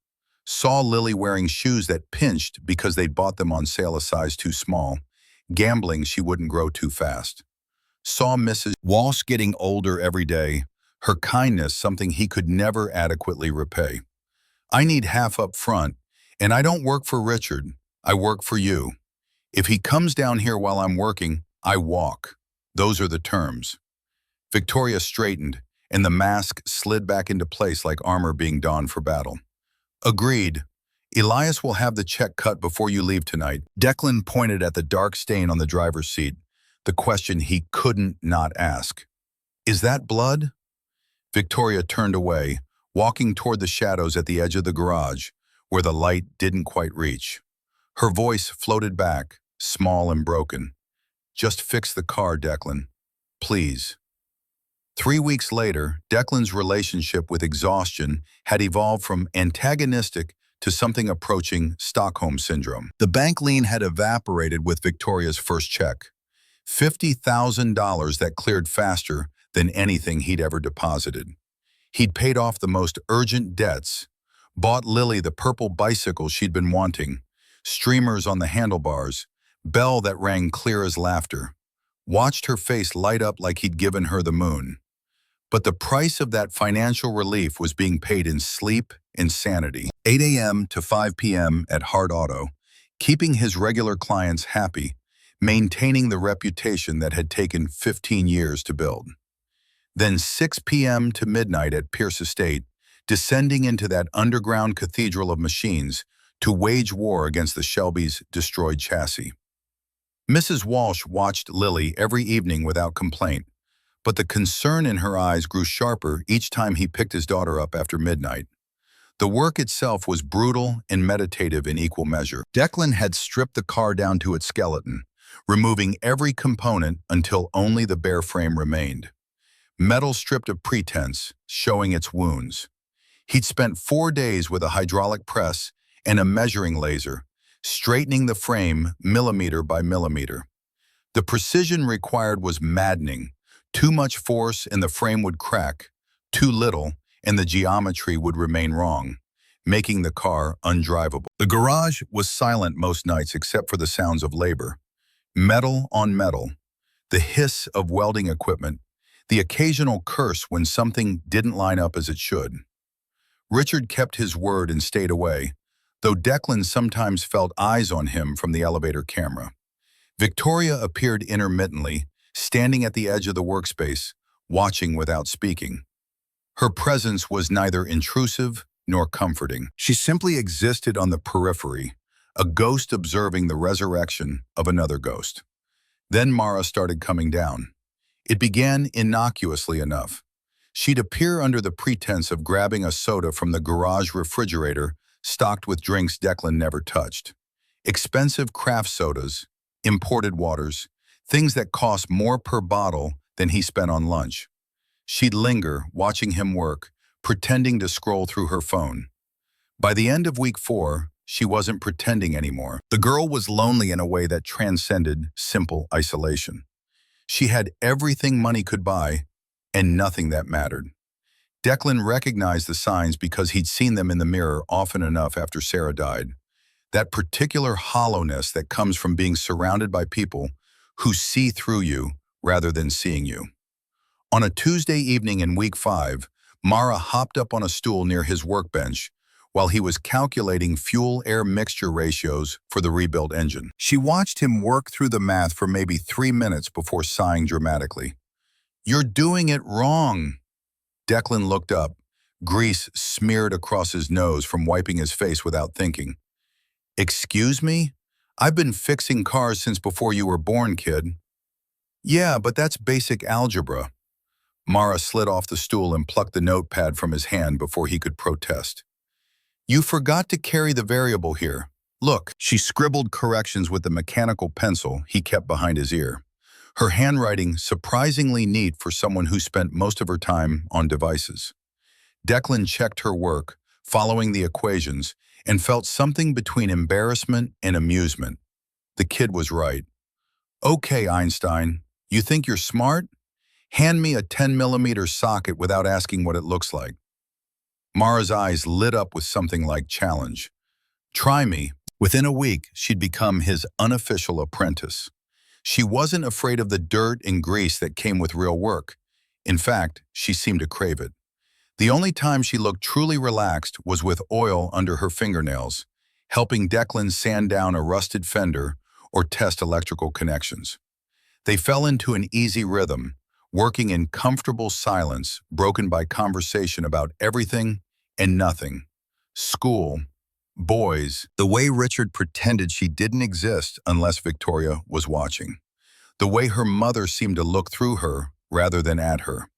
saw Lily wearing shoes that pinched because they'd bought them on sale a size too small, gambling she wouldn't grow too fast. Saw Mrs. Walsh getting older every day, her kindness something he could never adequately repay. I need half up front, and I don't work for Richard, I work for you. If he comes down here while I'm working, I walk. Those are the terms. Victoria straightened, and the mask slid back into place like armor being donned for battle. Agreed. Elias will have the check cut before you leave tonight. Declan pointed at the dark stain on the driver's seat, the question he couldn't not ask. Is that blood? Victoria turned away, walking toward the shadows at the edge of the garage, where the light didn't quite reach. Her voice floated back, small and broken. Just fix the car, Declan. Please. 3 weeks later, Declan's relationship with exhaustion had evolved from antagonistic to something approaching Stockholm Syndrome. The bank lien had evaporated with Victoria's first check. $50,000 that cleared faster than anything he'd ever deposited. He'd paid off the most urgent debts, bought Lily the purple bicycle she'd been wanting, streamers on the handlebars, bell that rang clear as laughter, watched her face light up like he'd given her the moon. But the price of that financial relief was being paid in sleep and sanity. 8 a.m. to 5 p.m. at Hard Auto, keeping his regular clients happy, maintaining the reputation that had taken 15 years to build. Then 6 p.m. to midnight at Pierce Estate, descending into that underground cathedral of machines to wage war against the Shelby's destroyed chassis. Mrs. Walsh watched Lily every evening without complaint, but the concern in her eyes grew sharper each time he picked his daughter up after midnight. The work itself was brutal and meditative in equal measure. Declan had stripped the car down to its skeleton, removing every component until only the bare frame remained. Metal stripped of pretense, showing its wounds. He'd spent 4 days with a hydraulic press and a measuring laser, straightening the frame millimeter by millimeter. The precision required was maddening. Too much force and the frame would crack, too little and the geometry would remain wrong, making the car undrivable. The garage was silent most nights except for the sounds of labor. Metal on metal, the hiss of welding equipment, the occasional curse when something didn't line up as it should. Richard kept his word and stayed away, though Declan sometimes felt eyes on him from the elevator camera. Victoria appeared intermittently, standing at the edge of the workspace, watching without speaking. Her presence was neither intrusive nor comforting. She simply existed on the periphery, a ghost observing the resurrection of another ghost. Then Mara started coming down. It began innocuously enough. She'd appear under the pretense of grabbing a soda from the garage refrigerator stocked with drinks Declan never touched. Expensive craft sodas, imported waters, things that cost more per bottle than he spent on lunch. She'd linger, watching him work, pretending to scroll through her phone. By the end of week 4, She wasn't pretending anymore. The girl was lonely in a way that transcended simple isolation. She had everything money could buy and nothing that mattered. Declan recognized the signs because he'd seen them in the mirror often enough after Sarah died. That particular hollowness that comes from being surrounded by people who see through you rather than seeing you. On a Tuesday evening in week 5, Mara hopped up on a stool near his workbench while he was calculating fuel-air mixture ratios for the rebuilt engine. She watched him work through the math for maybe 3 minutes before sighing dramatically. "You're doing it wrong." Declan looked up, grease smeared across his nose from wiping his face without thinking. "Excuse me? I've been fixing cars since before you were born, kid." "Yeah, but that's basic algebra." Mara slid off the stool and plucked the notepad from his hand before he could protest. "You forgot to carry the variable here. Look." She scribbled corrections with the mechanical pencil he kept behind his ear, her handwriting surprisingly neat for someone who spent most of her time on devices. Declan checked her work, following the equations, and felt something between embarrassment and amusement. The kid was right. "Okay, Einstein, you think you're smart? Hand me a 10mm socket without asking what it looks like." Mara's eyes lit up with something like challenge. "Try me." Within a week, she'd become his unofficial apprentice. She wasn't afraid of the dirt and grease that came with real work. In fact, she seemed to crave it. The only time she looked truly relaxed was with oil under her fingernails, helping Declan sand down a rusted fender or test electrical connections. They fell into an easy rhythm, working in comfortable silence, broken by conversation about everything and nothing. School, boys, the way Richard pretended she didn't exist unless Victoria was watching. The way her mother seemed to look through her rather than at her,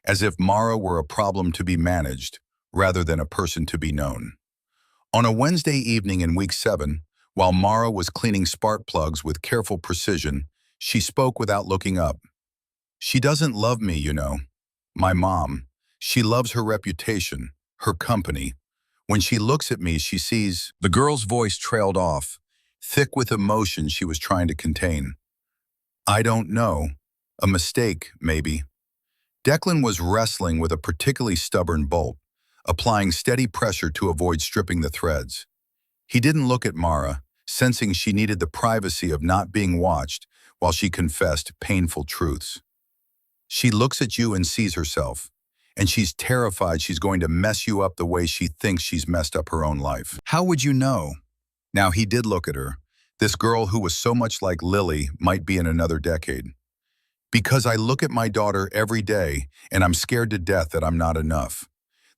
as if Mara were a problem to be managed rather than a person to be known. On a Wednesday evening in week 7, while Mara was cleaning spark plugs with careful precision, she spoke without looking up. "She doesn't love me, you know. My mom. She loves her reputation, her company. When she looks at me, she sees..." The girl's voice trailed off, thick with emotion she was trying to contain. "I don't know. A mistake, maybe." Declan was wrestling with a particularly stubborn bolt, applying steady pressure to avoid stripping the threads. He didn't look at Mara, sensing she needed the privacy of not being watched while she confessed painful truths. "She looks at you and sees herself, and she's terrified she's going to mess you up the way she thinks she's messed up her own life." "How would you know?" Now he did look at her. This girl who was so much like Lily might be in another decade. "Because I look at my daughter every day and I'm scared to death that I'm not enough.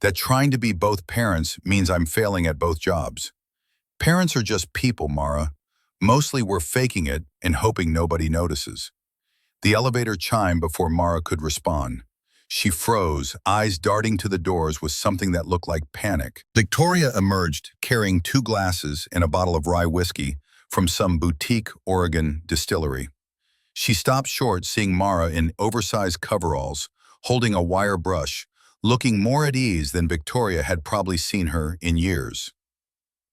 That trying to be both parents means I'm failing at both jobs. Parents are just people, Mara. Mostly we're faking it and hoping nobody notices." The elevator chimed before Mara could respond. She froze, eyes darting to the doors with something that looked like panic. Victoria emerged, carrying 2 glasses and a bottle of rye whiskey from some boutique Oregon distillery. She stopped short, seeing Mara in oversized coveralls, holding a wire brush, looking more at ease than Victoria had probably seen her in years.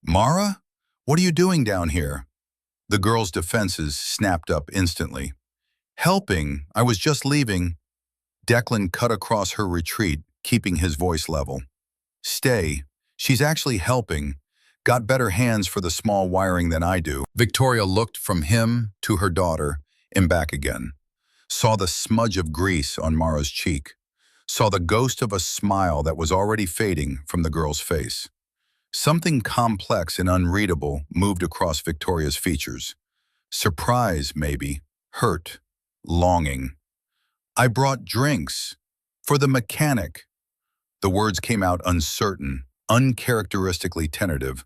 "Mara? What are you doing down here?" The girl's defenses snapped up instantly. "Helping. I was just leaving." Declan cut across her retreat, keeping his voice level. "Stay. She's actually helping. Got better hands for the small wiring than I do." Victoria looked from him to her daughter and back again. Saw the smudge of grease on Mara's cheek. Saw the ghost of a smile that was already fading from the girl's face. Something complex and unreadable moved across Victoria's features. Surprise, maybe. Hurt. Longing. "I brought drinks. For the mechanic." The words came out uncertain, uncharacteristically tentative.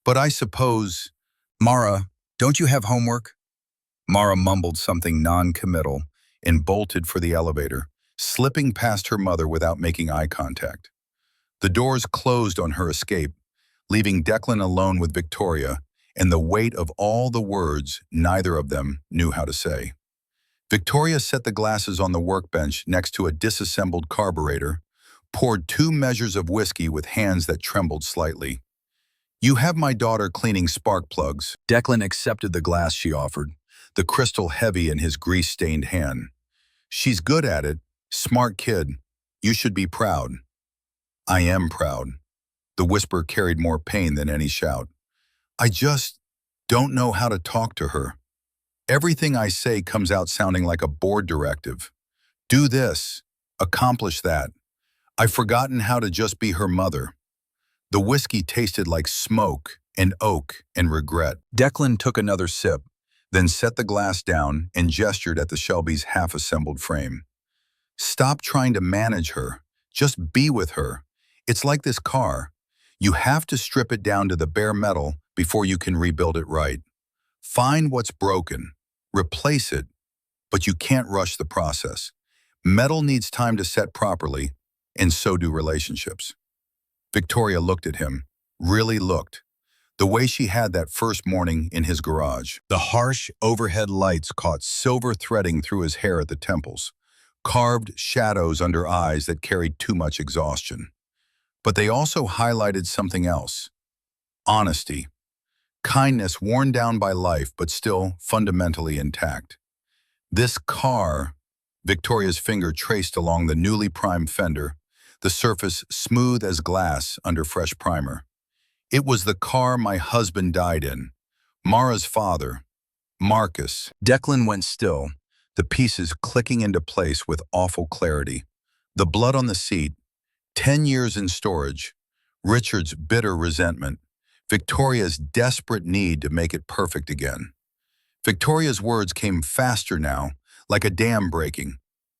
"But I suppose..." "Mara, don't you have homework?" Mara mumbled something non-committal and bolted for the elevator, slipping past her mother without making eye contact. The doors closed on her escape, leaving Declan alone with Victoria and the weight of all the words neither of them knew how to say. Victoria set the glasses on the workbench next to a disassembled carburetor, poured 2 measures of whiskey with hands that trembled slightly. You have my daughter cleaning spark plugs. Declan accepted the glass she offered, the crystal heavy in his grease-stained hand. She's good at it. Smart kid. You should be proud. I am proud. The whisper carried more pain than any shout. I just don't know how to talk to her. Everything I say comes out sounding like a board directive. Do this. Accomplish that. I've forgotten how to just be her mother. The whiskey tasted like smoke and oak and regret. Declan took another sip, then set the glass down and gestured at the Shelby's half-assembled frame. Stop trying to manage her. Just be with her. It's like this car. You have to strip it down to the bare metal before you can rebuild it right. Find what's broken. Replace it. But you can't rush the process. Metal needs time to set properly, and so do relationships. Victoria looked at him, really looked, the way she had that first morning in his garage. The harsh overhead lights caught silver threading through his hair at the temples, carved shadows under eyes that carried too much exhaustion. But they also highlighted something else. Honesty. Kindness worn down by life but still fundamentally intact. This car, Victoria's finger traced along the newly primed fender, the surface smooth as glass under fresh primer. It was the car my husband died in. Mara's father, Marcus. Declan went still, the pieces clicking into place with awful clarity. The blood on the seat, 10 years in storage, Richard's bitter resentment, Victoria's desperate need to make it perfect again. Victoria's words came faster now, like a dam breaking.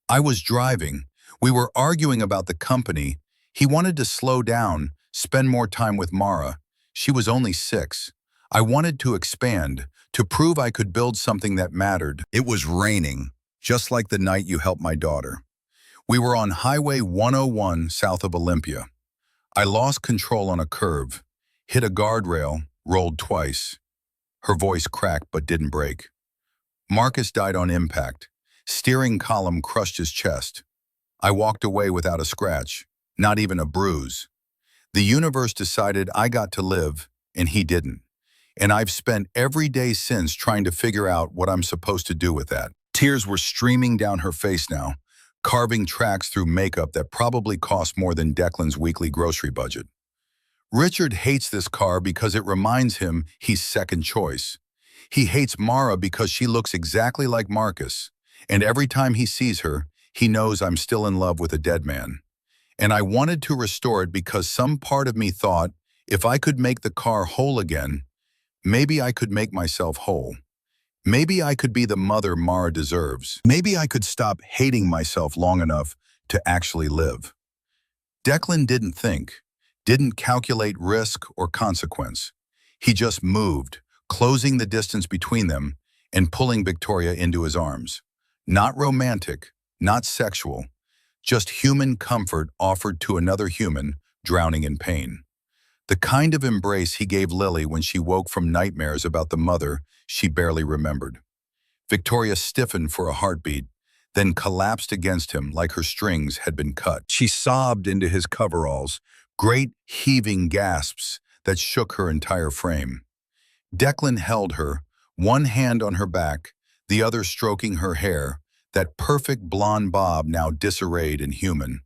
I was driving. We were arguing about the company. He wanted to slow down, spend more time with Mara. She was only 6. I wanted to expand, to prove I could build something that mattered. It was raining, just like the night you helped my daughter. We were on Highway 101 south of Olympia. I lost control on a curve, hit a guardrail, rolled twice. Her voice cracked but didn't break. Marcus died on impact. Steering column crushed his chest. I walked away without a scratch, not even a bruise. The universe decided I got to live, and he didn't. And I've spent every day since trying to figure out what I'm supposed to do with that. Tears were streaming down her face now, carving tracks through makeup that probably cost more than Declan's weekly grocery budget. Richard hates this car because it reminds him he's second choice. He hates Mara because she looks exactly like Marcus, and every time he sees her, he knows I'm still in love with a dead man. And I wanted to restore it because some part of me thought, if I could make the car whole again, maybe I could make myself whole. Maybe I could be the mother Mara deserves. Maybe I could stop hating myself long enough to actually live. Declan didn't think, didn't calculate risk or consequence. He just moved, closing the distance between them and pulling Victoria into his arms. Not romantic, not sexual, just human comfort offered to another human drowning in pain. The kind of embrace he gave Lily when she woke from nightmares about the mother she barely remembered. Victoria stiffened for a heartbeat, then collapsed against him like her strings had been cut. She sobbed into his coveralls, great heaving gasps that shook her entire frame. Declan held her, one hand on her back, the other stroking her hair, that perfect blonde bob now disarrayed and human.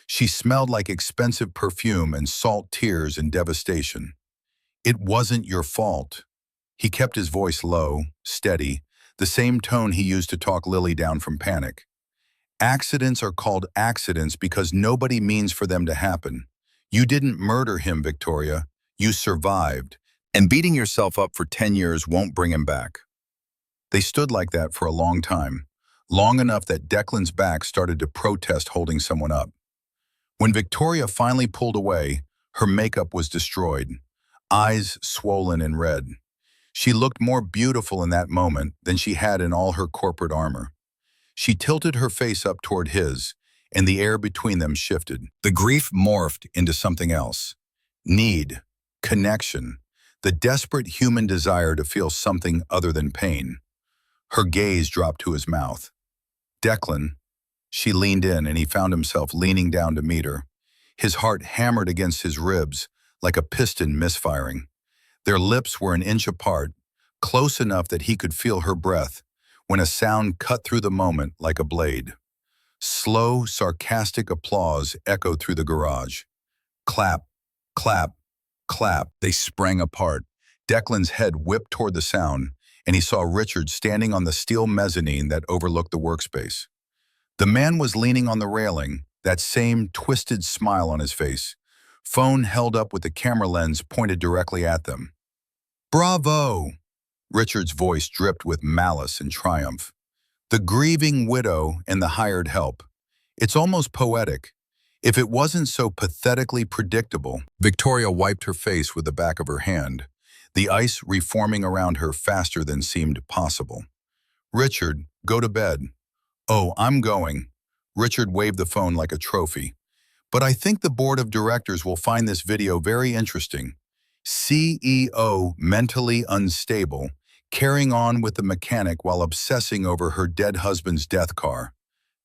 She smelled like expensive perfume and salt tears and devastation. It wasn't your fault. He kept his voice low, steady, the same tone he used to talk Lily down from panic. Accidents are called accidents because nobody means for them to happen. You didn't murder him, Victoria. You survived. And beating yourself up for 10 years won't bring him back. They stood like that for a long time, long enough that Declan's back started to protest holding someone up. When Victoria finally pulled away, her makeup was destroyed, eyes swollen and red. She looked more beautiful in that moment than she had in all her corporate armor. She tilted her face up toward his, and the air between them shifted. The grief morphed into something else. Need, connection, the desperate human desire to feel something other than pain. Her gaze dropped to his mouth. Declan. She leaned in and he found himself leaning down to meet her. His heart hammered against his ribs like a piston misfiring. Their lips were an inch apart, close enough that he could feel her breath, when a sound cut through the moment like a blade. Slow, sarcastic applause echoed through the garage. Clap, clap, clap. They sprang apart. Declan's head whipped toward the sound, and he saw Richard standing on the steel mezzanine that overlooked the workspace. The man was leaning on the railing, that same twisted smile on his face, phone held up with the camera lens pointed directly at them. "Bravo!" Richard's voice dripped with malice and triumph. The grieving widow and the hired help. It's almost poetic. If it wasn't so pathetically predictable. Victoria wiped her face with the back of her hand, the ice reforming around her faster than seemed possible. "Richard, go to bed." "Oh, I'm going." Richard waved the phone like a trophy. "But I think the board of directors will find this video very interesting. CEO mentally unstable, carrying on with the mechanic while obsessing over her dead husband's death car.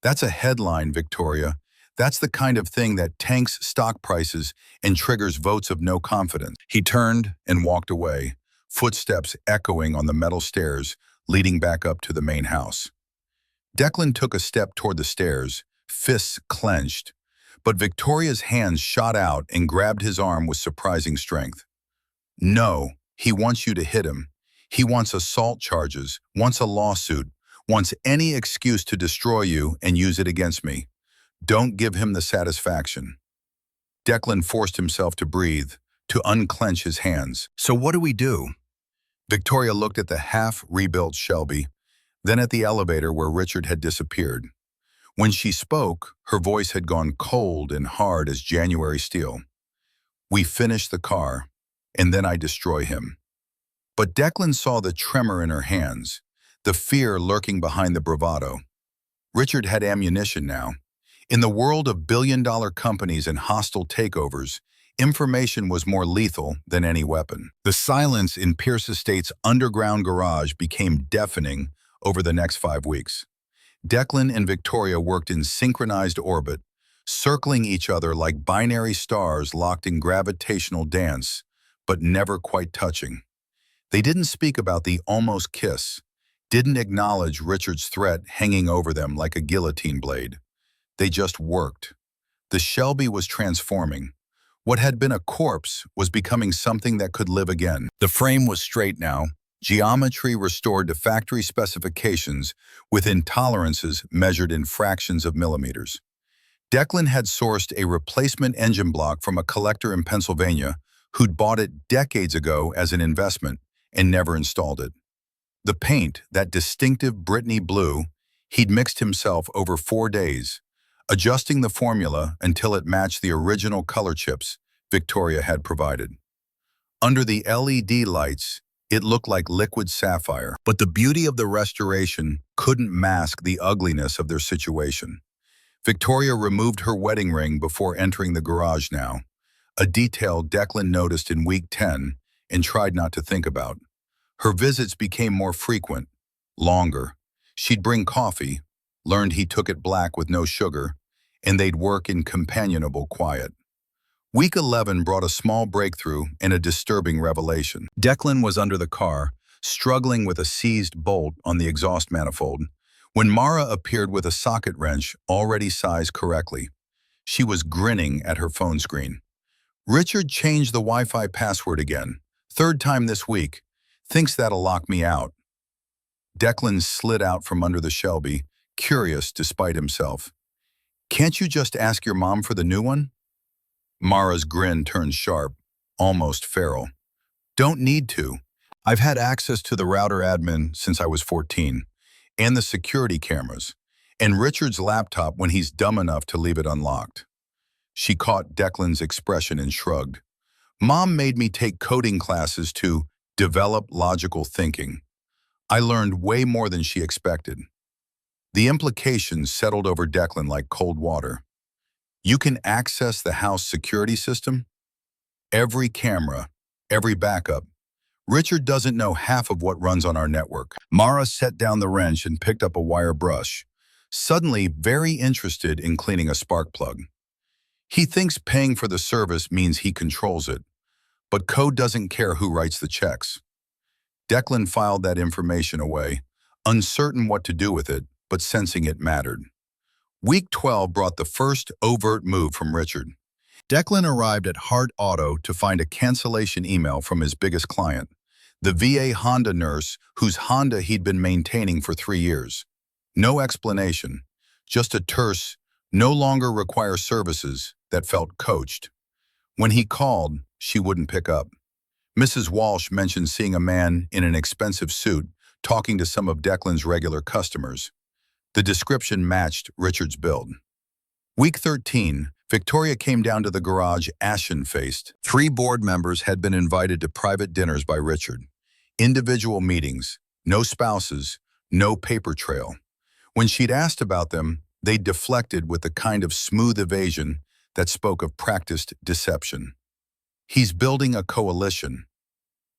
That's a headline, Victoria. That's the kind of thing that tanks stock prices and triggers votes of no confidence." He turned and walked away, footsteps echoing on the metal stairs leading back up to the main house. Declan took a step toward the stairs, fists clenched, but Victoria's hands shot out and grabbed his arm with surprising strength. "No, he wants you to hit him. He wants assault charges, wants a lawsuit, wants any excuse to destroy you and use it against me. Don't give him the satisfaction." Declan forced himself to breathe, to unclench his hands. "So what do we do?" Victoria looked at the half-rebuilt Shelby, then at the elevator where Richard had disappeared. When she spoke, her voice had gone cold and hard as January steel. "We finish the car, and then I destroy him." But Declan saw the tremor in her hands, the fear lurking behind the bravado. Richard had ammunition now. In the world of billion-dollar companies and hostile takeovers, information was more lethal than any weapon. The silence in Pierce Estate's underground garage became deafening over the next 5 weeks. Declan and Victoria worked in synchronized orbit, circling each other like binary stars locked in gravitational dance, but never quite touching. They didn't speak about the almost kiss, didn't acknowledge Richard's threat hanging over them like a guillotine blade. They just worked. The Shelby was transforming. What had been a corpse was becoming something that could live again. The frame was straight now, geometry restored to factory specifications with intolerances measured in fractions of millimeters. Declan had sourced a replacement engine block from a collector in Pennsylvania who'd bought it decades ago as an investment and never installed it. The paint, that distinctive Brittany blue, he'd mixed himself over 4 days, adjusting the formula until it matched the original color chips Victoria had provided. Under the LED lights, it looked like liquid sapphire, but the beauty of the restoration couldn't mask the ugliness of their situation. Victoria removed her wedding ring before entering the garage now, a detail Declan noticed in week 10 and tried not to think about. Her visits became more frequent, longer. She'd bring coffee, learned he took it black with no sugar, and they'd work in companionable quiet. Week 11 brought a small breakthrough and a disturbing revelation. Declan was under the car, struggling with a seized bolt on the exhaust manifold, when Mara appeared with a socket wrench already sized correctly. She was grinning at her phone screen. "Richard changed the Wi-Fi password again. 3rd time this week. Thinks that'll lock me out." Declan slid out from under the Shelby, curious despite himself. "Can't you just ask your mom for the new one?" Mara's grin turned sharp, almost feral. "Don't need to. I've had access to the router admin since I was 14, and the security cameras, and Richard's laptop when he's dumb enough to leave it unlocked." She caught Declan's expression and shrugged. "Mom made me take coding classes to develop logical thinking. I learned way more than she expected." The implications settled over Declan like cold water. "You can access the house security system? Every camera, every backup. Richard doesn't know half of what runs on our network." Mara set down the wrench and picked up a wire brush, suddenly very interested in cleaning a spark plug. "He thinks paying for the service means he controls it. But code doesn't care who writes the checks. Declan filed that information away, uncertain what to do with it, but sensing it mattered. Week 12 brought the first overt move from Richard. Declan arrived at Hart Auto to find a cancellation email from his biggest client, the VA Honda nurse whose Honda he'd been maintaining for 3 years. No explanation, just a terse, no longer require services that felt coached. When he called, she wouldn't pick up. Mrs. Walsh mentioned seeing a man in an expensive suit talking to some of Declan's regular customers. The description matched Richard's build. Week 13, Victoria came down to the garage ashen-faced. 3 board members had been invited to private dinners by Richard. Individual meetings, no spouses, no paper trail. When she'd asked about them, they deflected with the kind of smooth evasion that spoke of practiced deception. He's building a coalition.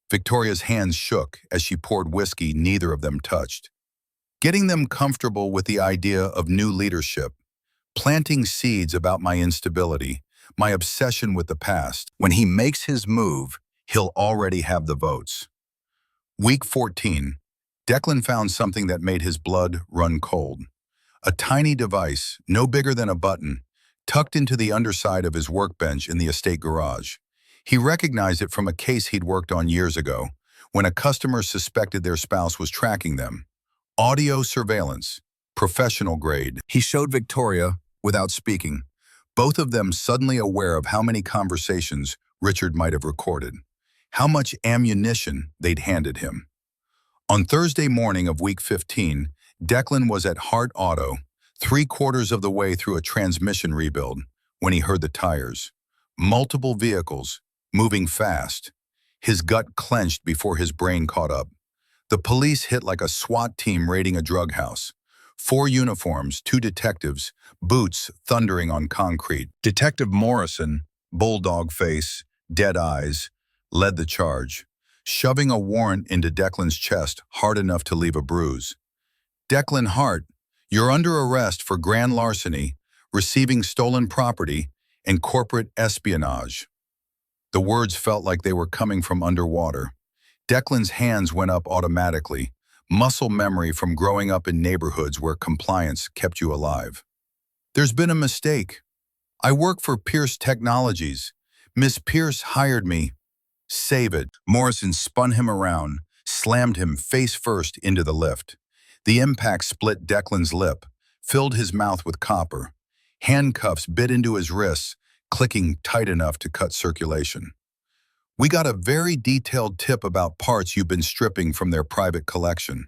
Victoria's hands shook as she poured whiskey neither of them touched. Getting them comfortable with the idea of new leadership, planting seeds about my instability, my obsession with the past. When he makes his move, he'll already have the votes. Week 14, Declan found something that made his blood run cold. A tiny device, no bigger than a button, tucked into the underside of his workbench in the estate garage. He recognized it from a case he'd worked on years ago, when a customer suspected their spouse was tracking them. Audio surveillance, professional grade. He showed Victoria, without speaking, both of them suddenly aware of how many conversations Richard might have recorded, how much ammunition they'd handed him. On Thursday morning of week 15, Declan was at Hart Auto, 3/4 of the way through a transmission rebuild, when he heard the tires. Multiple vehicles, moving fast. His gut clenched before his brain caught up. The police hit like a SWAT team raiding a drug house. 4 uniforms, 2 detectives, boots thundering on concrete. Detective Morrison, bulldog face, dead eyes, led the charge, shoving a warrant into Declan's chest hard enough to leave a bruise. Declan Hart, you're under arrest for grand larceny, receiving stolen property, and corporate espionage. The words felt like they were coming from underwater. Declan's hands went up automatically, muscle memory from growing up in neighborhoods where compliance kept you alive. There's been a mistake. I work for Pierce Technologies. Miss Pierce hired me. Save it. Morrison spun him around, slammed him face first into the lift. The impact split Declan's lip, filled his mouth with copper. Handcuffs bit into his wrists, clicking tight enough to cut circulation. We got a very detailed tip about parts you've been stripping from their private collection.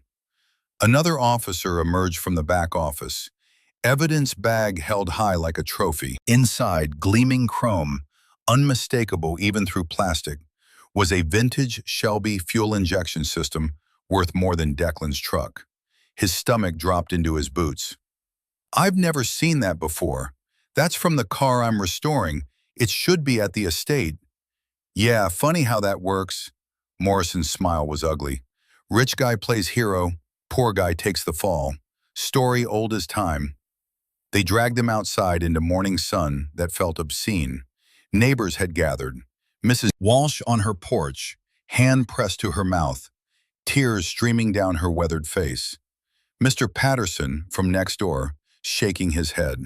Another officer emerged from the back office, evidence bag held high like a trophy. Inside, gleaming chrome, unmistakable even through plastic, was a vintage Shelby fuel injection system worth more than Declan's truck. His stomach dropped into his boots. I've never seen that before. That's from the car I'm restoring. It should be at the estate. Yeah, funny how that works. Morrison's smile was ugly. Rich guy plays hero, poor guy takes the fall. Story old as time. They dragged him outside into morning sun that felt obscene. Neighbors had gathered. Mrs. Walsh on her porch, hand pressed to her mouth, tears streaming down her weathered face. Mr. Patterson, from next door, shaking his head.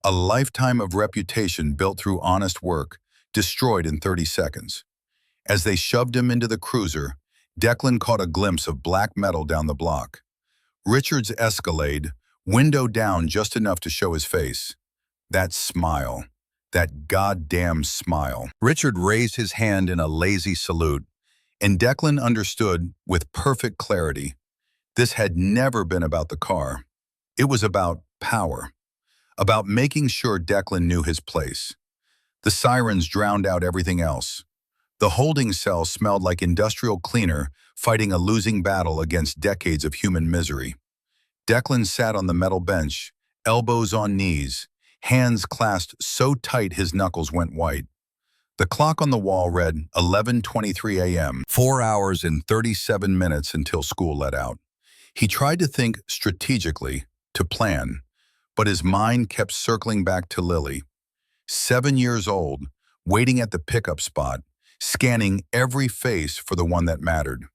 A lifetime of reputation built through honest work, destroyed in 30 seconds. As they shoved him into the cruiser, Declan caught a glimpse of black metal down the block. Richard's Escalade, window down just enough to show his face. That smile. That goddamn smile. Richard raised his hand in a lazy salute, and Declan understood with perfect clarity. This had never been about the car. It was about power. About making sure Declan knew his place. The sirens drowned out everything else. The holding cell smelled like industrial cleaner fighting a losing battle against decades of human misery. Declan sat on the metal bench, elbows on knees, hands clasped so tight his knuckles went white. The clock on the wall read 11:23 a.m., 4 hours and 37 minutes until school let out. He tried to think strategically, to plan, but his mind kept circling back to Lily. 7 years old, waiting at the pickup spot, scanning every face for the one that mattered.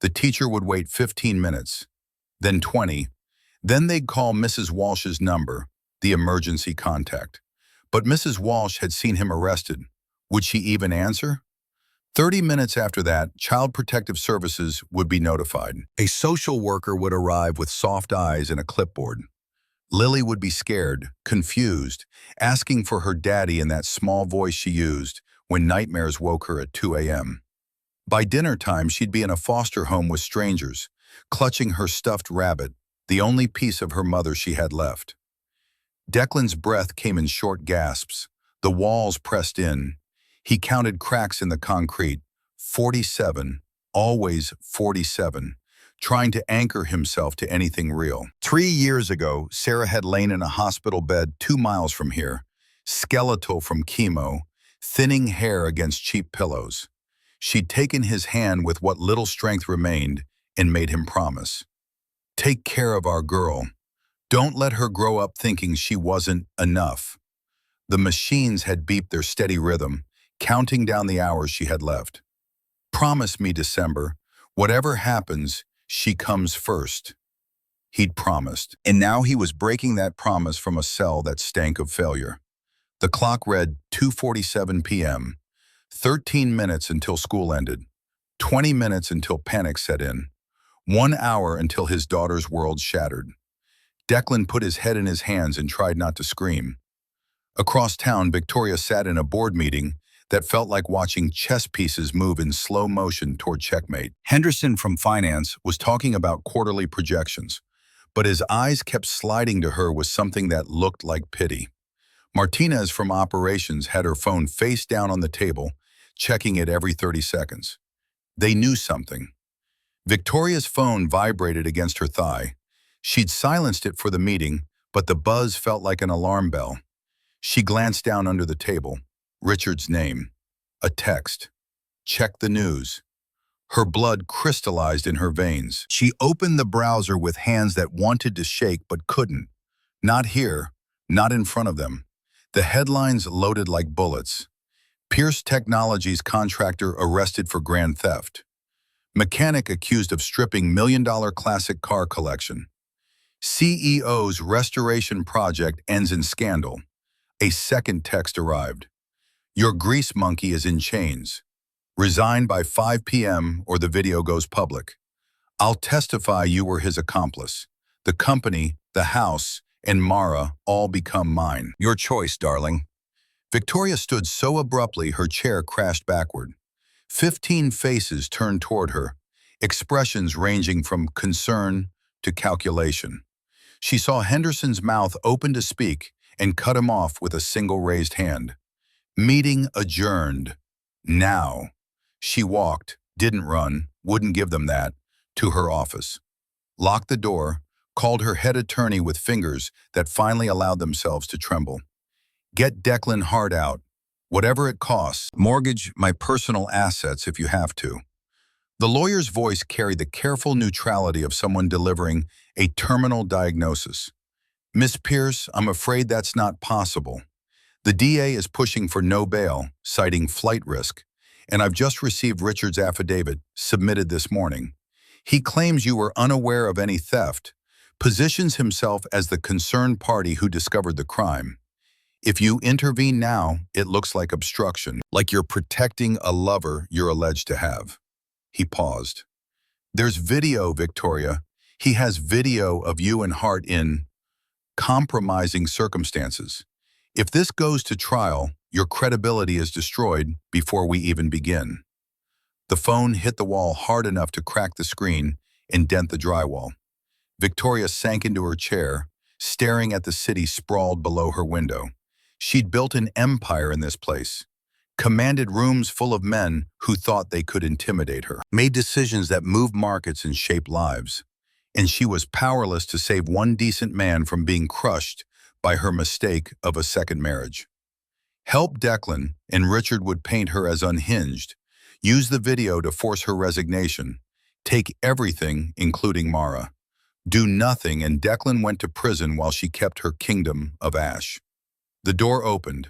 The teacher would wait 15 minutes, then 20, then they'd call Mrs. Walsh's number, the emergency contact. But Mrs. Walsh had seen him arrested. Would she even answer? 30 minutes after that, Child Protective Services would be notified. A social worker would arrive with soft eyes and a clipboard. Lily would be scared, confused, asking for her daddy in that small voice she used when nightmares woke her at 2 a.m. By dinner time, she'd be in a foster home with strangers, clutching her stuffed rabbit, the only piece of her mother she had left. Declan's breath came in short gasps. The walls pressed in. He counted cracks in the concrete. 47, always 47, trying to anchor himself to anything real. 3 years ago, Sarah had lain in a hospital bed 2 miles from here, skeletal from chemo, thinning hair against cheap pillows. She'd taken his hand with what little strength remained and made him promise. Take care of our girl. Don't let her grow up thinking she wasn't enough. The machines had beeped their steady rhythm, counting down the hours she had left. Promise me, December, whatever happens, she comes first. He'd promised, and now he was breaking that promise from a cell that stank of failure. The clock read 2:47 p.m., 13 minutes until school ended, 20 minutes until panic set in, 1 hour until his daughter's world shattered. Declan put his head in his hands and tried not to scream. Across town, Victoria sat in a board meeting that felt like watching chess pieces move in slow motion toward checkmate. Henderson from finance was talking about quarterly projections, but his eyes kept sliding to her with something that looked like pity. Martinez from operations had her phone face down on the table, checking it every 30 seconds. They knew something. Victoria's phone vibrated against her thigh. She'd silenced it for the meeting, but the buzz felt like an alarm bell. She glanced down under the table. Richard's name. A text. Check the news. Her blood crystallized in her veins. She opened the browser with hands that wanted to shake but couldn't. Not here, not in front of them. The headlines loaded like bullets. Pierce Technologies contractor arrested for grand theft. Mechanic accused of stripping million-dollar classic car collection. CEO's restoration project ends in scandal. A second text arrived. Your grease monkey is in chains. Resign by 5 p.m. or the video goes public. I'll testify you were his accomplice. The company, the house, and Mara all become mine. Your choice, darling. Victoria stood so abruptly her chair crashed backward. 15 faces turned toward her, expressions ranging from concern to calculation. She saw Henderson's mouth open to speak and cut him off with a single raised hand. Meeting adjourned. Now. She walked, didn't run, wouldn't give them that, to her office. Locked the door, called her head attorney with fingers that finally allowed themselves to tremble. Get Declan Hart out. Whatever it costs. Mortgage my personal assets if you have to. The lawyer's voice carried the careful neutrality of someone delivering a terminal diagnosis. Miss Pierce, I'm afraid that's not possible. The DA is pushing for no bail, citing flight risk, and I've just received Richard's affidavit, submitted this morning. He claims you were unaware of any theft, positions himself as the concerned party who discovered the crime. If you intervene now, it looks like obstruction, like you're protecting a lover you're alleged to have. He paused. There's video, Victoria. He has video of you and Hart in compromising circumstances. If this goes to trial, your credibility is destroyed before we even begin. The phone hit the wall hard enough to crack the screen and dent the drywall. Victoria sank into her chair, staring at the city sprawled below her window. She'd built an empire in this place, commanded rooms full of men who thought they could intimidate her, made decisions that moved markets and shaped lives. And she was powerless to save one decent man from being crushed by her mistake of a second marriage. Help Declan, and Richard would paint her as unhinged, use the video to force her resignation, take everything, including Mara. Do nothing, and Declan went to prison while she kept her kingdom of ash. The door opened.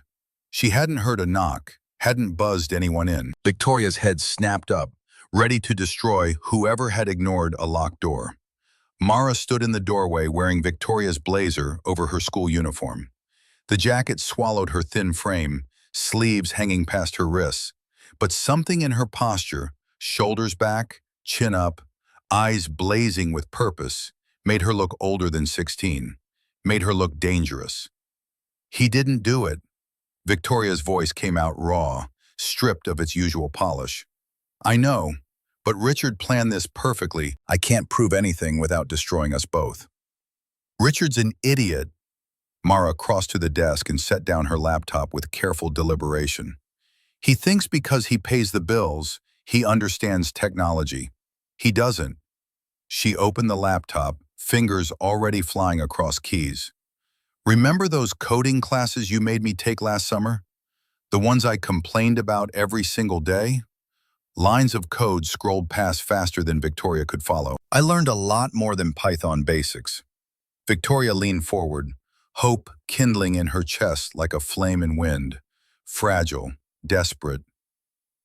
She hadn't heard a knock, hadn't buzzed anyone in. Victoria's head snapped up, ready to destroy whoever had ignored a locked door. Mara stood in the doorway wearing Victoria's blazer over her school uniform. The jacket swallowed her thin frame, sleeves hanging past her wrists. But something in her posture, shoulders back, chin up, eyes blazing with purpose, made her look older than 16, made her look dangerous. He didn't do it. Victoria's voice came out raw, stripped of its usual polish. I know, but Richard planned this perfectly. I can't prove anything without destroying us both. Richard's an idiot. Mara crossed to the desk and set down her laptop with careful deliberation. He thinks because he pays the bills, he understands technology. He doesn't. She opened the laptop, fingers already flying across keys. Remember those coding classes you made me take last summer? The ones I complained about every single day? Lines of code scrolled past faster than Victoria could follow. I learned a lot more than Python basics. Victoria leaned forward, hope kindling in her chest like a flame in wind. Fragile, desperate.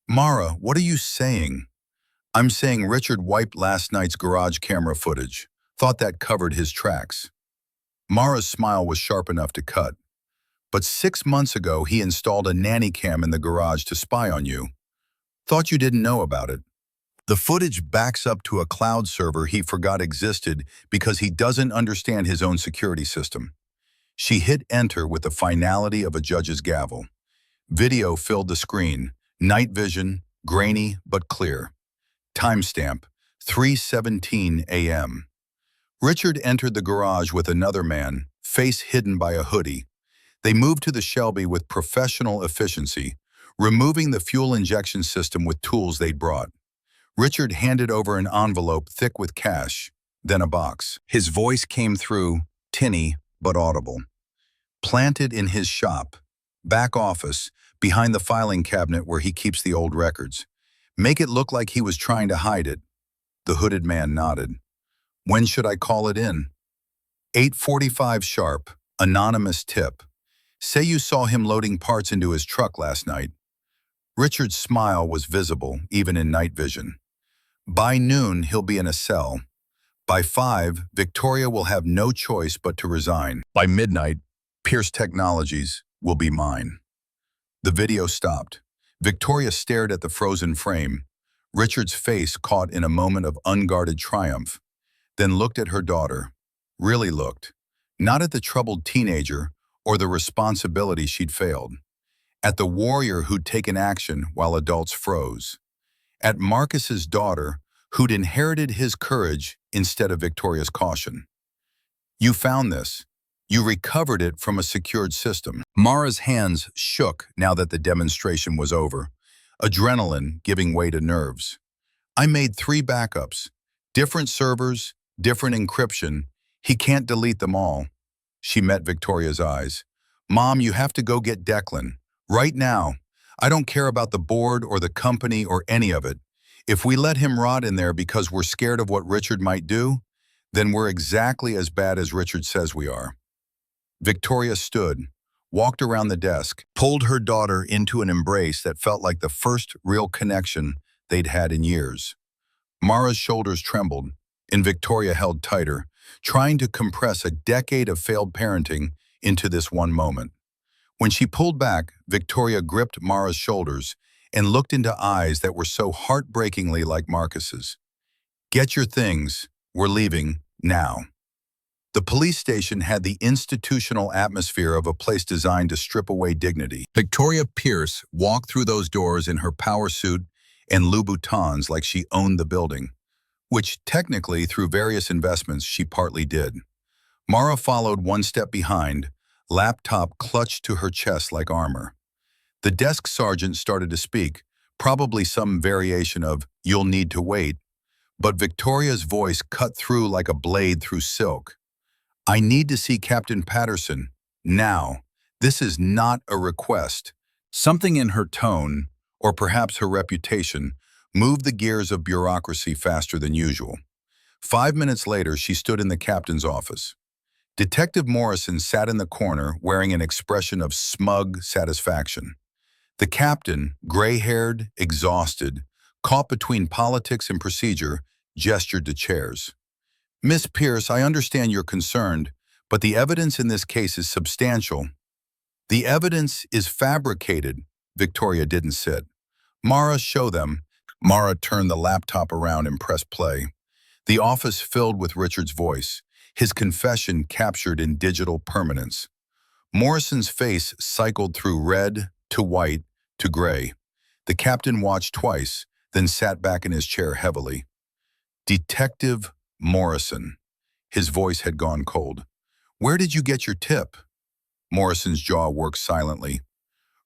Mara, what are you saying? I'm saying Richard wiped last night's garage camera footage. Thought that covered his tracks. Mara's smile was sharp enough to cut. But 6 months ago, he installed a nanny cam in the garage to spy on you. Thought you didn't know about it. The footage backs up to a cloud server he forgot existed because he doesn't understand his own security system. She hit enter with the finality of a judge's gavel. Video filled the screen, night vision, grainy but clear. Timestamp, 3:17 a.m. Richard entered the garage with another man, face hidden by a hoodie. They moved to the Shelby with professional efficiency, removing the fuel injection system with tools they'd brought. Richard handed over an envelope thick with cash, then a box. His voice came through, tinny but audible. Planted in his shop, back office, behind the filing cabinet where he keeps the old records. Make it look like he was trying to hide it. The hooded man nodded. When should I call it in? 8:45 sharp, anonymous tip. Say you saw him loading parts into his truck last night. Richard's smile was visible, even in night vision. By noon, he'll be in a cell. By 5, Victoria will have no choice but to resign. By midnight, Pierce Technologies will be mine. The video stopped. Victoria stared at the frozen frame, Richard's face caught in a moment of unguarded triumph, then looked at her daughter, really looked, not at the troubled teenager or the responsibility she'd failed, at the warrior who'd taken action while adults froze, at Marcus's daughter who'd inherited his courage instead of Victoria's caution. You found this. You recovered it from a secured system. Mara's hands shook now that the demonstration was over, adrenaline giving way to nerves. I made 3 backups, different servers, different encryption. He can't delete them all. She met Victoria's eyes. Mom, you have to go get Declan. Right now. I don't care about the board or the company or any of it. If we let him rot in there because we're scared of what Richard might do, then we're exactly as bad as Richard says we are. Victoria stood, walked around the desk, pulled her daughter into an embrace that felt like the first real connection they'd had in years. Mara's shoulders trembled, and Victoria held tighter, trying to compress a decade of failed parenting into this one moment. When she pulled back, Victoria gripped Mara's shoulders and looked into eyes that were so heartbreakingly like Marcus's. Get your things. We're leaving now. The police station had the institutional atmosphere of a place designed to strip away dignity. Victoria Pierce walked through those doors in her power suit and Louboutins like she owned the building, which technically, through various investments, she partly did. Mara followed one step behind, laptop clutched to her chest like armor. The desk sergeant started to speak, probably some variation of, "You'll need to wait," but Victoria's voice cut through like a blade through silk. I need to see Captain Patterson, now. This is not a request. Something in her tone, or perhaps her reputation, moved the gears of bureaucracy faster than usual. 5 minutes later, she stood in the captain's office. Detective Morrison sat in the corner wearing an expression of smug satisfaction. The captain, gray-haired, exhausted, caught between politics and procedure, gestured to chairs. Miss Pierce, I understand you're concerned, but the evidence in this case is substantial. The evidence is fabricated. Victoria didn't sit. Mara, show them. Mara turned the laptop around and pressed play. The office filled with Richard's voice, his confession captured in digital permanence. Morrison's face cycled through red to white to gray. The captain watched twice, then sat back in his chair heavily. Detective Morrison. His voice had gone cold. Where did you get your tip? Morrison's jaw worked silently.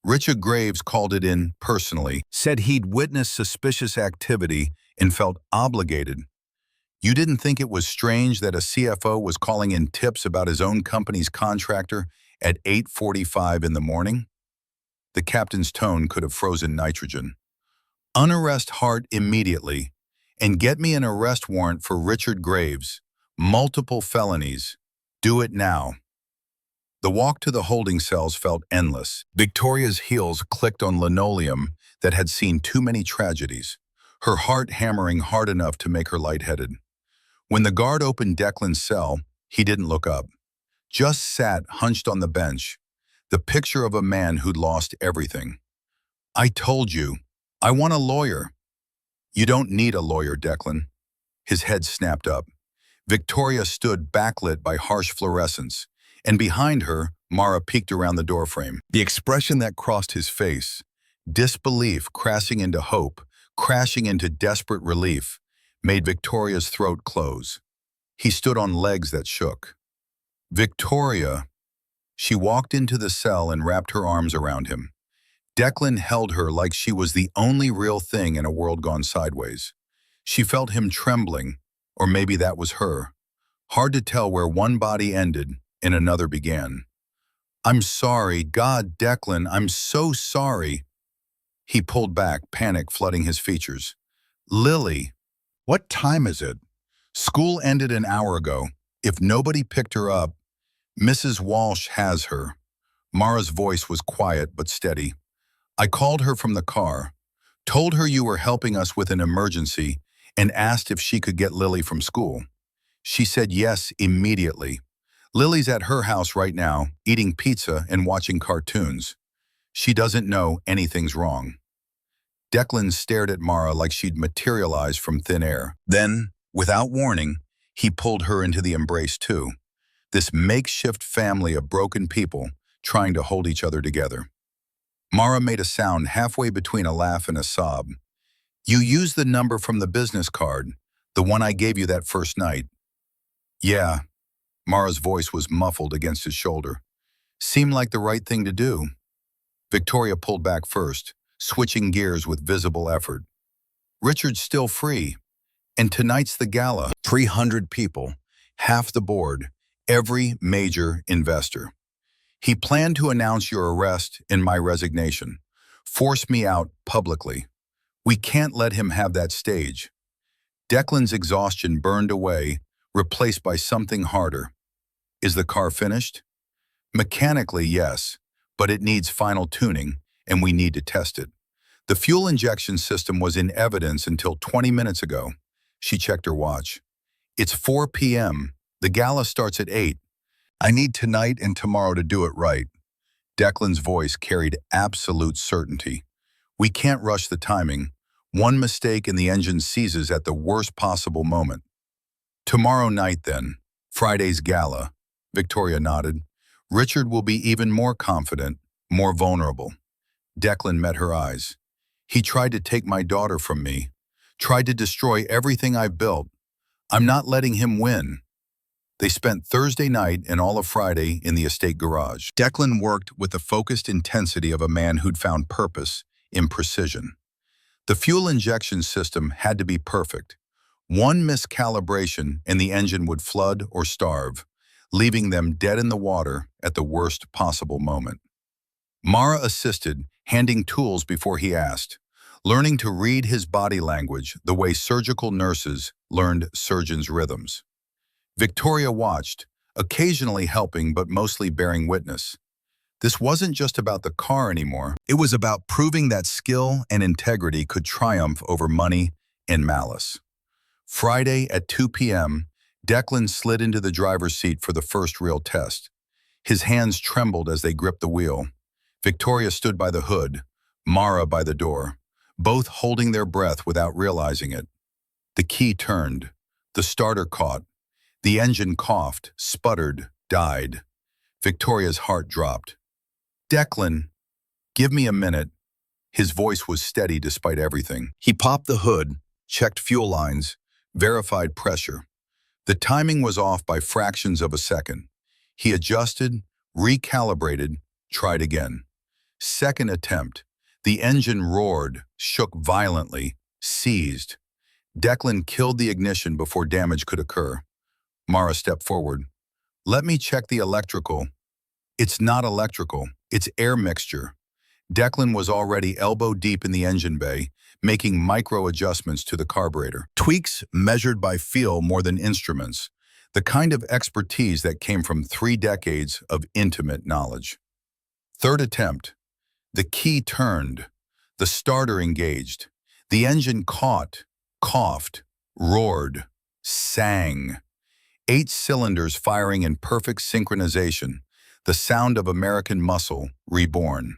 Richard Graves called it in personally, said he'd witnessed suspicious activity and felt obligated. You didn't think it was strange that a CFO was calling in tips about his own company's contractor at 8:45 in the morning? The captain's tone could have frozen nitrogen. Unarrest Hart immediately and get me an arrest warrant for Richard Graves. Multiple felonies. Do it now. The walk to the holding cells felt endless. Victoria's heels clicked on linoleum that had seen too many tragedies, her heart hammering hard enough to make her lightheaded. When the guard opened Declan's cell, he didn't look up. Just sat hunched on the bench, the picture of a man who'd lost everything. I told you, I want a lawyer. You don't need a lawyer, Declan. His head snapped up. Victoria stood backlit by harsh fluorescence, and behind her, Mara peeked around the doorframe. The expression that crossed his face, disbelief crashing into hope, crashing into desperate relief, made Victoria's throat close. He stood on legs that shook. Victoria. She walked into the cell and wrapped her arms around him. Declan held her like she was the only real thing in a world gone sideways. She felt him trembling, or maybe that was her. Hard to tell where one body ended and another began. I'm sorry, God, Declan, I'm so sorry. He pulled back, panic flooding his features. Lily. What time is it? School ended an hour ago. If nobody picked her up, Mrs. Walsh has her. Mara's voice was quiet but steady. I called her from the car, told her you were helping us with an emergency, and asked if she could get Lily from school. She said yes immediately. Lily's at her house right now, eating pizza and watching cartoons. She doesn't know anything's wrong. Declan stared at Mara like she'd materialized from thin air. Then, without warning, he pulled her into the embrace too. This makeshift family of broken people trying to hold each other together. Mara made a sound halfway between a laugh and a sob. You used the number from the business card, the one I gave you that first night. Yeah. Mara's voice was muffled against his shoulder. Seemed like the right thing to do. Victoria pulled back first, switching gears with visible effort. Richard's still free. And tonight's the gala. 300 people, half the board, every major investor. He planned to announce your arrest and my resignation. Force me out publicly. We can't let him have that stage. Declan's exhaustion burned away, replaced by something harder. Is the car finished? Mechanically, yes, but it needs final tuning, and we need to test it. The fuel injection system was in evidence until 20 minutes ago. She checked her watch. It's 4 p.m. The gala starts at 8. I need tonight and tomorrow to do it right. Declan's voice carried absolute certainty. We can't rush the timing. One mistake and the engine seizes at the worst possible moment. Tomorrow night then, Friday's gala. Victoria nodded. Richard will be even more confident, more vulnerable. Declan met her eyes. He tried to take my daughter from me, tried to destroy everything I've built. I'm not letting him win. They spent Thursday night and all of Friday in the estate garage. Declan worked with the focused intensity of a man who'd found purpose in precision. The fuel injection system had to be perfect. One miscalibration and the engine would flood or starve, leaving them dead in the water at the worst possible moment. Mara assisted, handing tools before he asked, learning to read his body language the way surgical nurses learned surgeons' rhythms. Victoria watched, occasionally helping but mostly bearing witness. This wasn't just about the car anymore. It was about proving that skill and integrity could triumph over money and malice. Friday at 2 p.m., Declan slid into the driver's seat for the first real test. His hands trembled as they gripped the wheel. Victoria stood by the hood, Mara by the door, both holding their breath without realizing it. The key turned. The starter caught. The engine coughed, sputtered, died. Victoria's heart dropped. "Declan, give me a minute." His voice was steady despite everything. He popped the hood, checked fuel lines, verified pressure. The timing was off by fractions of a second. He adjusted, recalibrated, tried again. Second attempt. The engine roared, shook violently, seized. Declan killed the ignition before damage could occur. Mara stepped forward. "Let me check the electrical." "It's not electrical, it's air mixture." Declan was already elbow deep in the engine bay, making micro adjustments to the carburetor. Tweaks measured by feel more than instruments, the kind of expertise that came from 3 decades of intimate knowledge. Third attempt. The key turned. The starter engaged. The engine caught, coughed, roared, sang. 8 cylinders firing in perfect synchronization, the sound of American muscle reborn.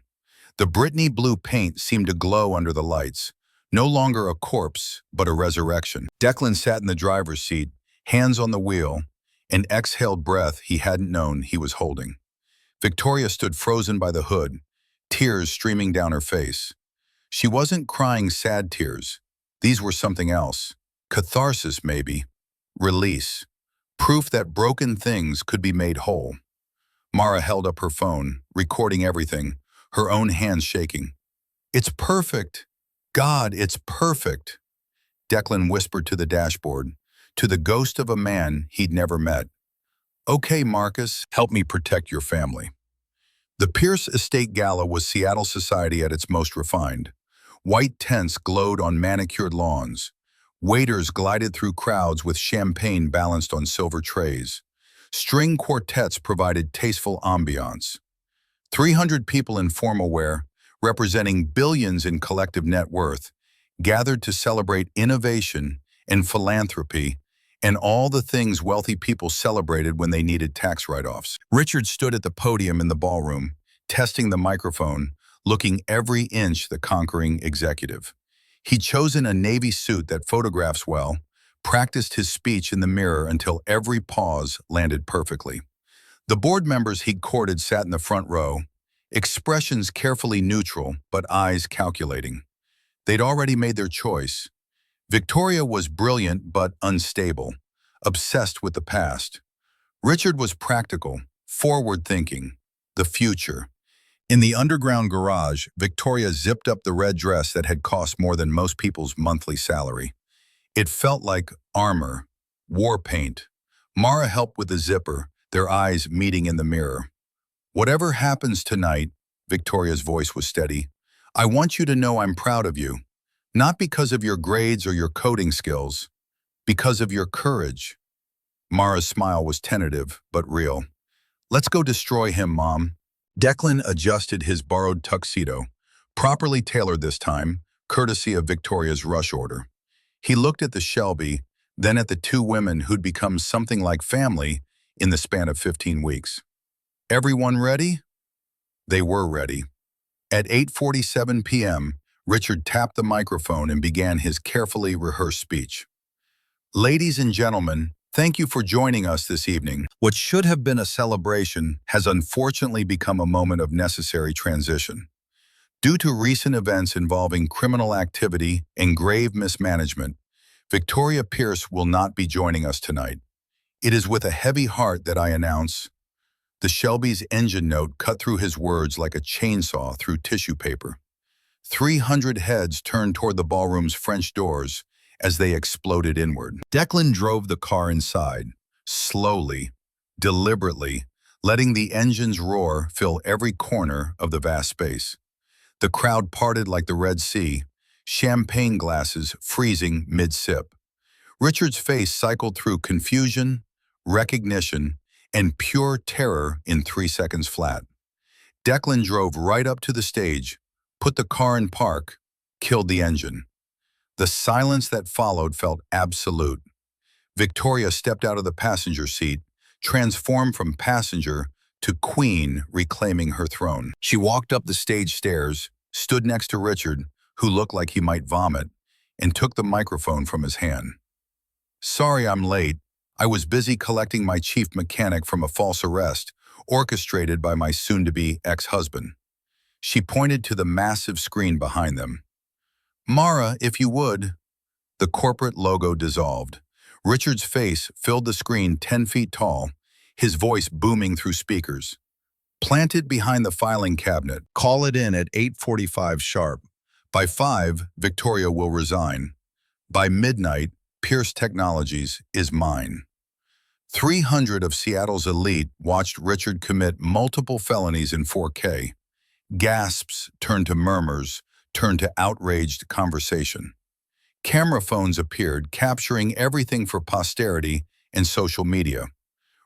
The Brittany blue paint seemed to glow under the lights, no longer a corpse, but a resurrection. Declan sat in the driver's seat, hands on the wheel, an exhaled breath he hadn't known he was holding. Victoria stood frozen by the hood, tears streaming down her face. She wasn't crying sad tears. These were something else. Catharsis, maybe. Release. Proof that broken things could be made whole. Mara held up her phone, recording everything, her own hands shaking. "It's perfect. God, it's perfect." Declan whispered to the dashboard, to the ghost of a man he'd never met. "Okay, Marcus, help me protect your family." The Pierce Estate Gala was Seattle society at its most refined. White tents glowed on manicured lawns. Waiters glided through crowds with champagne balanced on silver trays. String quartets provided tasteful ambiance. 300 people in formal wear, representing billions in collective net worth, gathered to celebrate innovation and philanthropy and all the things wealthy people celebrated when they needed tax write-offs. Richard stood at the podium in the ballroom, testing the microphone, looking every inch the conquering executive. He'd chosen a navy suit that photographs well, practiced his speech in the mirror until every pause landed perfectly. The board members he'd courted sat in the front row, expressions carefully neutral but eyes calculating. They'd already made their choice. Victoria was brilliant but unstable, obsessed with the past. Richard was practical, forward-thinking, the future. In the underground garage, Victoria zipped up the red dress that had cost more than most people's monthly salary. It felt like armor, war paint. Mara helped with the zipper, their eyes meeting in the mirror. "Whatever happens tonight," Victoria's voice was steady, "I want you to know I'm proud of you. Not because of your grades or your coding skills, because of your courage." Mara's smile was tentative, but real. "Let's go destroy him, Mom." Declan adjusted his borrowed tuxedo, properly tailored this time, courtesy of Victoria's rush order. He looked at the Shelby, then at the 2 women who'd become something like family in the span of 15 weeks. "Everyone ready?" They were ready. At 8:47 p.m., Richard tapped the microphone and began his carefully rehearsed speech. "Ladies and gentlemen, thank you for joining us this evening. What should have been a celebration has unfortunately become a moment of necessary transition. Due to recent events involving criminal activity and grave mismanagement, Victoria Pierce will not be joining us tonight. It is with a heavy heart that I announce." The Shelby's engine note cut through his words like a chainsaw through tissue paper. 300 heads turned toward the ballroom's French doors as they exploded inward. Declan drove the car inside, slowly, deliberately, letting the engine's roar fill every corner of the vast space. The crowd parted like the Red Sea, champagne glasses freezing mid-sip. Richard's face cycled through confusion, recognition, and pure terror in 3 seconds flat. Declan drove right up to the stage, put the car in park, killed the engine. The silence that followed felt absolute. Victoria stepped out of the passenger seat, transformed from passenger to queen reclaiming her throne. She walked up the stage stairs, stood next to Richard, who looked like he might vomit, and took the microphone from his hand. "Sorry I'm late. I was busy collecting my chief mechanic from a false arrest, orchestrated by my soon-to-be ex-husband." She pointed to the massive screen behind them. "Mara, if you would." The corporate logo dissolved. Richard's face filled the screen 10 feet tall, his voice booming through speakers. "Planted behind the filing cabinet. Call it in at 8:45 sharp. By 5, Victoria will resign. By midnight, Pierce Technologies is mine." 300 of Seattle's elite watched Richard commit multiple felonies in 4K. Gasps turned to murmurs, turned to outraged conversation. Camera phones appeared, capturing everything for posterity and social media.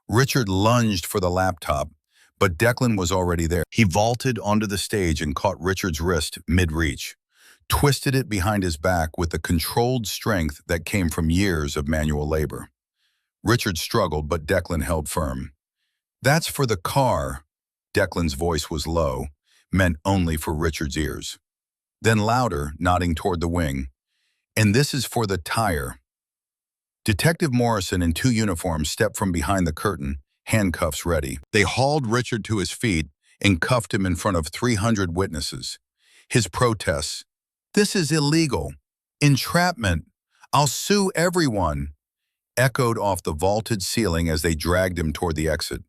Richard lunged for the laptop, but Declan was already there. He vaulted onto the stage and caught Richard's wrist mid-reach, twisted it behind his back with the controlled strength that came from years of manual labor. Richard struggled, but Declan held firm. "That's for the car." Declan's voice was low, meant only for Richard's ears. Then louder, nodding toward the wing. "And this is for the tire." Detective Morrison in 2 uniforms stepped from behind the curtain, handcuffs ready. They hauled Richard to his feet and cuffed him in front of 300 witnesses. His protests: "This is illegal. Entrapment. I'll sue everyone," echoed off the vaulted ceiling as they dragged him toward the exit.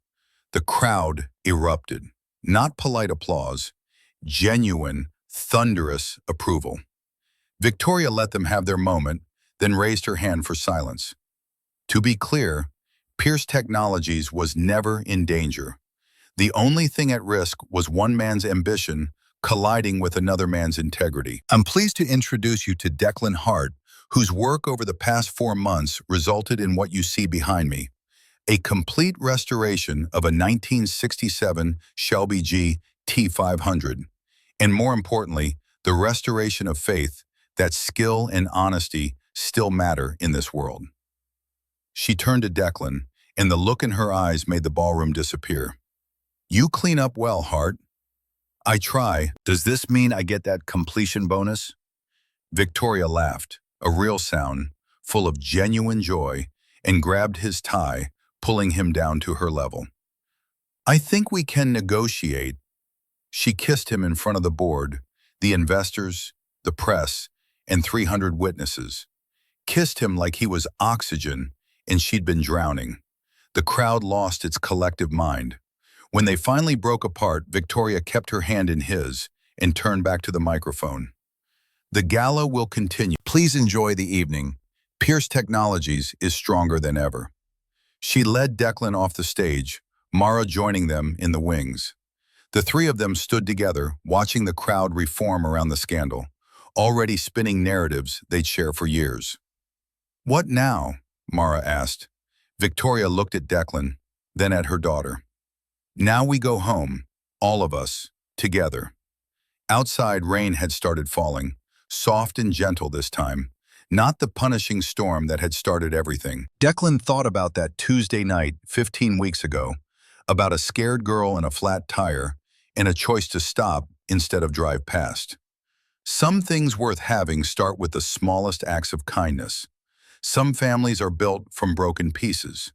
The crowd erupted. Not polite applause, genuine, thunderous approval. Victoria let them have their moment, then raised her hand for silence. To be clear, Pierce Technologies was never in danger. The only thing at risk was one man's ambition colliding with another man's integrity. I'm pleased to introduce you to Declan Hart, whose work over the past 4 months resulted in what you see behind me: a complete restoration of a 1967 Shelby G T500, and more importantly, the restoration of faith that skill and honesty still matter in this world. She turned to Declan, and the look in her eyes made the ballroom disappear. "You clean up well, Hart." "I try. Does this mean I get that completion bonus?" Victoria laughed, a real sound, full of genuine joy, and grabbed his tie, pulling him down to her level. "I think we can negotiate." She kissed him in front of the board, the investors, the press, and 300 witnesses. Kissed him like he was oxygen and she'd been drowning. The crowd lost its collective mind. When they finally broke apart, Victoria kept her hand in his and turned back to the microphone. "The gala will continue. Please enjoy the evening. Pierce Technologies is stronger than ever." She led Declan off the stage, Mara joining them in the wings. The 3 of them stood together, watching the crowd reform around the scandal, already spinning narratives they'd share for years. "What now?" Mara asked. Victoria looked at Declan, then at her daughter. "Now we go home, all of us, together." Outside, rain had started falling, soft and gentle this time, not the punishing storm that had started everything. Declan thought about that Tuesday night 15 weeks ago, about a scared girl and a flat tire, and a choice to stop instead of drive past. Some things worth having start with the smallest acts of kindness. Some families are built from broken pieces,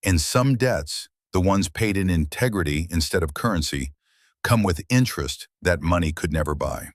and some debts, the ones paid in integrity instead of currency, come with interest that money could never buy.